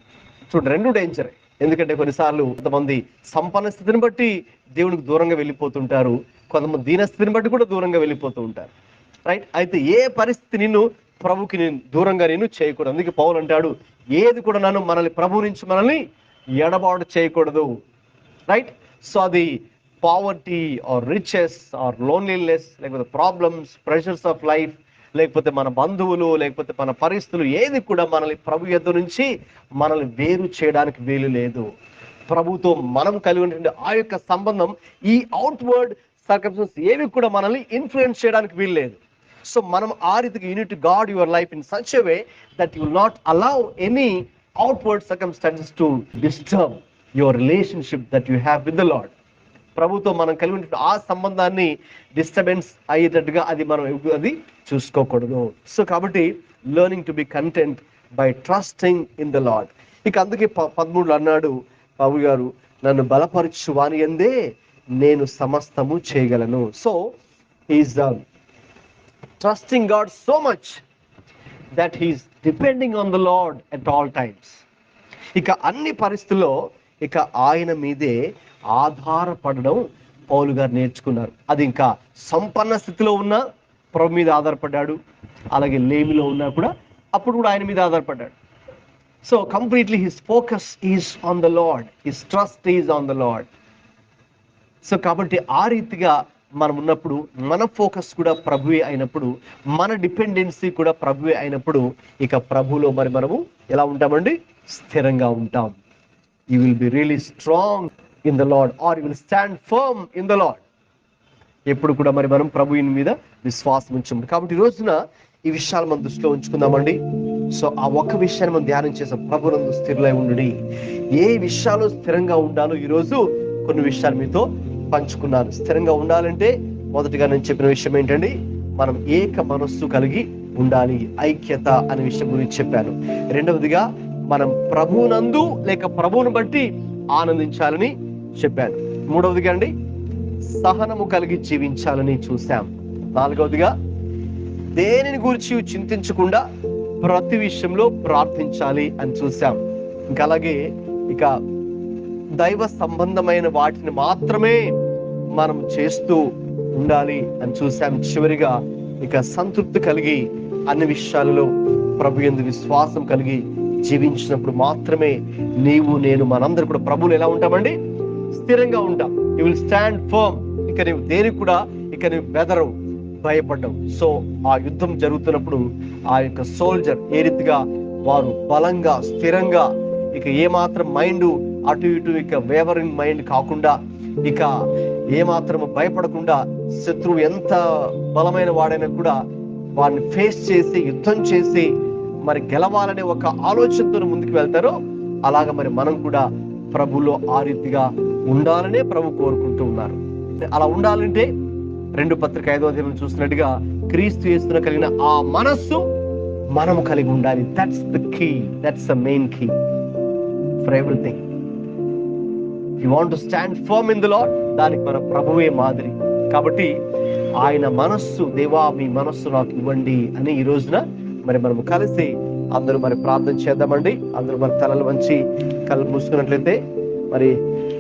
చూడండి, రెండు డేంజరే. ఎందుకంటే కొన్నిసార్లు కొంతమంది సంపన్న స్థితిని బట్టి దేవునికి దూరంగా వెళ్ళిపోతుంటారు, కొంతమంది దీనస్థితిని బట్టి కూడా దూరంగా వెళ్ళిపోతూ ఉంటారు. రైట్? అయితే ఏ పరిస్థితి నిన్ను ప్రభుకి దూరంగా నేను చేయకూడదు. అందుకే పౌలు అంటాడు, ఏది కూడా నన్ను ప్రభు నుంచి మనల్ని ఎడబాటు చేయకూడదు. రైట్? సో అది poverty or riches or loneliness, లేకపోతే ప్రాబ్లమ్స్, ప్రెషర్స్ ఆఫ్ లైఫ్, లేకపోతే మన బంధువులు, లేకపోతే మన పరిస్థితులు, ఏది కూడా మనల్ని ప్రభు యొద్ద నుంచి మనల్ని వేరు చేయడానికి వీలు లేదు. ప్రభుతో మనం కలిగి ఉన్నటువంటి ఆ యొక్క సంబంధం, ఈ అవుట్వర్డ్ సర్కమ్స్టెన్సెస్ ఏవి కూడా మనల్ని ఇన్ఫ్లుయెన్స్ చేయడానికి వీలు లేదు. సో మనం ఆ రీతికి unit God your life in such a way that you will not allow any outward circumstances to disturb your relationship that you have with the Lord. ప్రభుతో మనం కలిగి ఉన్నటువంటి ఆ సంబంధాన్ని డిస్టర్బెన్స్ అయ్యేటట్టుగా అది చూసుకోకూడదు. సో కాబట్టి learning to be content by trusting in the Lord. ఇక అందుకే 13 అన్నాడు పౌలు గారు, నన్ను బలపరచు వాని యందే నేను సమస్తము చేయగలను. So is trusting God so much that he's depending on the Lord at all times. ఇక అన్ని పరిస్థితుల్లో ఇక ఆయన మీదే ఆధారపడడం పౌలు గారు నేర్చుకున్నారు. అది ఇంకా సంపన్న స్థితిలో ఉన్న ప్రభు మీద ఆధారపడ్డాడు, అలాగే లేమిలో ఉన్నా కూడా అప్పుడు కూడా ఆయన మీద ఆధారపడ్డాడు. So completely his focus is on the Lord, his trust is on the Lord. So కాబట్టి ఆ రీతిగా మనం ఉన్నప్పుడు, మన ఫోకస్ కూడా ప్రభువే అయినప్పుడు, మన డిపెండెన్సీ కూడా ప్రభువే అయినప్పుడు, ఇక ప్రభులో మనము ఎలా ఉంటామండి? స్థిరంగా ఉంటాం. You will be really strong in the Lord or you will stand firm in the Lord. ఎప్పుడు కూడా మనం ప్రభువుని మీద విశ్వాసం ఉంచాం. కాబట్టి ఈ రోజున ఈ విషయాలు మనం దృష్టిలో ఉంచుకుందామండి. సో ఆ ఒక్క విషయాన్ని మనం ధ్యానం చేసాం, ప్రభునందు స్థిరులై ఉండుడి. ఏ విషయాలు స్థిరంగా ఉండాలో ఈరోజు కొన్ని విషయాలు మీతో పంచుకున్నాను. స్థిరంగా ఉండాలంటే మొదటిగా నేను చెప్పిన విషయం ఏంటండి? మనం ఏక మనస్సు కలిగి ఉండాలి, ఐక్యత అనే విషయం గురించి చెప్పాను. రెండవదిగా మనం ప్రభువునందు లేక ప్రభువును బట్టి ఆనందించాలని చెప్పాను. మూడవదిగా అండి, సహనము కలిగి జీవించాలని చూశాం. నాలుగవదిగా, దేనిని గురించి చింతించకుండా ప్రతి విషయంలో ప్రార్థించాలి అని చూశాం. ఇంకా అలాగే ఇక దైవ సంబంధమైన వాటిని మాత్రమే మనం చేస్తూ ఉండాలి అని చూశాం. చివరిగా ఇక సంతృప్తి కలిగి అన్ని విషయాలలో ప్రభు యందు విశ్వాసం కలిగి జీవించినప్పుడు మాత్రమే నీవు నేను మనందరూ కూడా ప్రభువులు ఎలా ఉంటామండి? స్థిరంగా ఉంటాం. You will stand firm. ఇక నీవు దేనికి కూడా ఇక నీవు బెదరవు, భయపడ్డావు. సో ఆ యుద్ధం జరుగుతున్నప్పుడు ఆ యొక్క సోల్జర్ ఏ రీతిగా వారు బలంగా స్థిరంగా, ఇక ఏమాత్రం మైండ్ అటు ఇటు ఇక వేవరింగ్ మైండ్ కాకుండా, ఇక ఏమాత్రం భయపడకుండా, శత్రువు ఎంత బలమైన వాడైనా కూడా వాడిని ఫేస్ చేసి యుద్ధం చేసి మరి గెలవాలనే ఒక ఆలోచనతో ముందుకు వెళ్తారో, అలాగ మరి మనం కూడా ప్రభులో ఆ రీతిగా ఉండాలనే ప్రభు కోరుకుంటూ ఉన్నారు. అలా ఉండాలంటే 2 పత్రిక 5వ అధ్యాయం చూసినట్టుగా క్రీస్తు యేసున కలిగిన ఆ మనస్సు మనము కలిగి ఉండాలి. That's the key, that's the main key for everything. You want to stand firm in the Lord, దానికి మన ప్రభువే మాదిరి. కాబట్టి ఆయన మనస్సు, దేవా మీ మనస్సు నాకు ఇవ్వండి అని ఈ రోజున మరి మనము కలిసి అందరూ మరి ప్రార్థన చేద్దామండి. అందరూ మరి తలలు వంచి కళ్ళు మూసుకున్నట్లయితే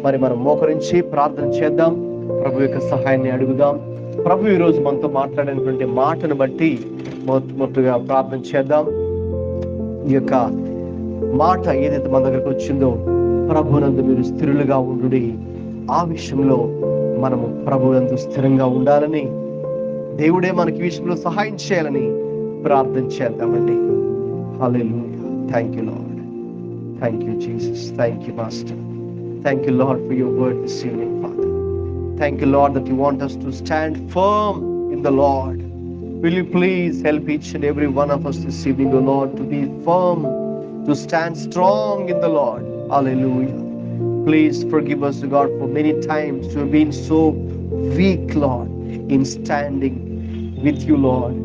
మరి మనం మోకరించి ప్రార్థన చేద్దాం. ప్రభు యొక్క సహాయాన్ని అడుగుదాం. ప్రభు ఈ రోజు మనతో మాట్లాడినటువంటి మాటను బట్టి మొదటగా ప్రార్థన చేద్దాం. ఈ యొక్క మాట ఏదైతే మన దగ్గరకు వచ్చిందో, ప్రభునందు మీరు స్థిరులుగా ఉండుడి, ఆ విషయంలో మనము ప్రభునందు స్థిరంగా ఉండాలని, దేవుడే మనకి ఈ విషయంలో సహాయం చేయాలని ప్రార్థన చేద్దామండి. హల్లెలూయా. Thank you Lord. Thank you Jesus. Thank you master. Thank you Lord for your word this evening father. Thank you, Lord, that you want us to stand firm in the Lord. Will you please help each and every one of us this evening, O Lord, to be firm, to stand strong in the Lord. Hallelujah. Please forgive us, God, for many times to have been so weak, Lord, in standing with you, Lord.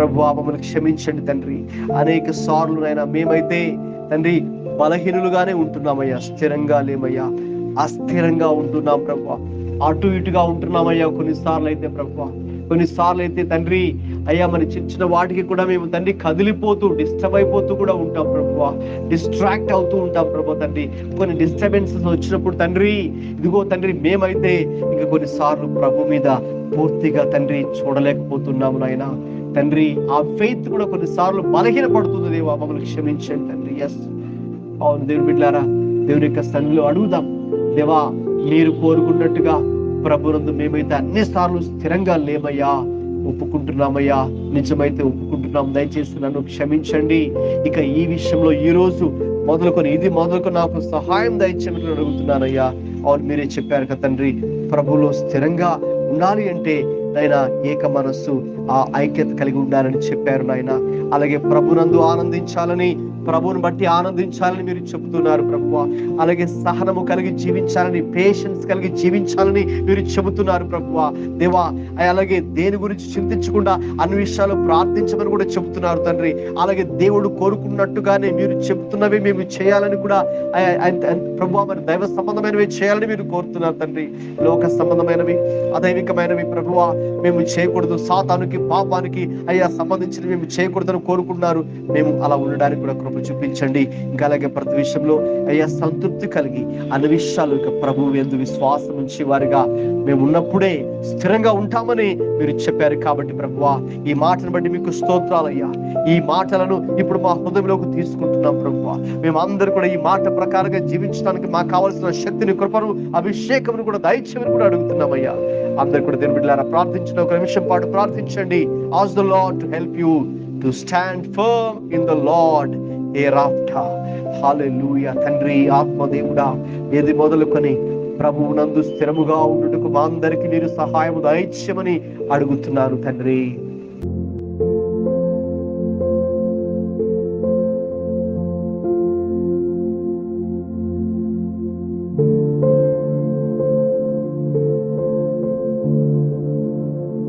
ప్రభువా మమ్మల్ని క్షమించండి తండ్రి. అనేక సార్లు నైనా మేమైతే తండ్రి బలహీనులుగానే ఉంటున్నామయ్యా, స్థిరంగా లేమయ్యా, అస్థిరంగా ఉంటున్నాం ప్రభువా, అటు ఇటుగా ఉంటున్నామయ్యా. కొన్నిసార్లు అయితే ప్రభువా, కొన్నిసార్లు అయితే తండ్రి అయ్యా మరి చిన్న వాటికి కూడా మేము తండ్రి కదిలిపోతూ డిస్టర్బ్ అయిపోతూ కూడా ఉంటాం ప్రభువా, డిస్ట్రాక్ట్ అవుతూ ఉంటాం ప్రభు తండ్రి. కొన్ని డిస్టర్బెన్సెస్ వచ్చినప్పుడు తండ్రి ఇదిగో తండ్రి మేమైతే ఇంకా కొన్నిసార్లు ప్రభు మీద పూర్తిగా తండ్రి చూడలేకపోతున్నాము నాయన తండ్రి. ఆ ఫెయిత్ కూడా కొన్నిసార్లు బలహీన పడుతుంది దేవా, మమ్మల్ని క్షమించండి తండ్రి. ఎస్ అవును దేవుని బిడ్డలారా, దేవుని యొక్క సన్నిధిలో అడుగుదాం. దేవా మీరు కోరుకున్నట్టుగా ప్రభునందు మేమైతే అన్ని సార్లు స్థిరంగా లేమయ్యా, ఒప్పుకుంటున్నామయ్యా, నిజమైతే ఒప్పుకుంటున్నాం. దయచేసి నన్ను క్షమించండి. ఇక ఈ విషయంలో ఈ రోజు ఇది మొదలుకొని నాకు సహాయం దయచేయమని అడుగుతున్నానయ్యా. అవును మీరే చెప్పారు కదా తండ్రి, ప్రభులో స్థిరంగా ఉండాలి అంటే నాయన ఏక మనస్సు, ఆ ఐక్యత కలిగి ఉండాలని చెప్పారు నాయన. అలాగే ప్రభునందు ఆనందించాలని, ప్రభువుని బట్టి ఆనందించాలని మీరు చెబుతున్నారు ప్రభువా. అలాగే సహనము కలిగి జీవించాలని, పేషెన్స్ కలిగి జీవించాలని మీరు చెబుతున్నారు ప్రభువా. దేవా అలాగే దేని గురించి చింతించకుండా అన్ని విషయాలు ప్రార్థించమని కూడా చెబుతున్నారు తండ్రి. అలాగే దేవుడు కోరుకున్నట్టుగానే మీరు చెబుతున్నవి మేము చేయాలని కూడా ప్రభువా మరి దైవ సంబంధమైనవి చేయాలని మీరు కోరుతున్నారు తండ్రి. లోక సంబంధమైనవి, అదైవికమైనవి ప్రభువా మేము చేయకూడదు, సాతానుకి పాపానికి అయ్యా సంబంధించినవి మేము చేయకూడదని కోరుకుంటున్నారు. మేము అలా ఉండడానికి కూడా కృప చూపించండి. ఇంకా అలాగే ప్రతి విషయంలో అయ్యా సంతృప్తి కలిగి అన్ని విషయాలు ఇక ప్రభువు యందు విశ్వాసం ఉంచి వారిగా మేము ఉన్నప్పుడే స్థిరంగా ఉంటామని మీరు చెప్పారు. కాబట్టి ప్రభువా ఈ మాటను బట్టి మీకు స్తోత్రాలయ్యా. ఈ మాటలను ఇప్పుడు మా హృదయంలోకి తీసుకుంటున్నాం ప్రభువా. మేము అందరూ కూడా ఈ మాట ప్రకారంగా జీవించడానికి మాకు కావాల్సిన శక్తిని, కృపను, అభిషేకమును కూడా దయచేయమని కూడా అడుగుతున్నామయ్యా. అందరు కూడా దేవుని బిడ్డలారా ప్రార్థించిన ఒక నిమిషం పాటు ప్రార్థించండి. Ask the Lord to help you to stand firm in the Lord hereafter. Hallelujah. తండ్రి ఆత్మదేవుడా, ఏది మొదలుకొని ప్రభువు నందు స్థిరముగా ఉండుటకు మా అందరికి మీరు సహాయము దయచేయమని అడుగుతున్నాను తండ్రి.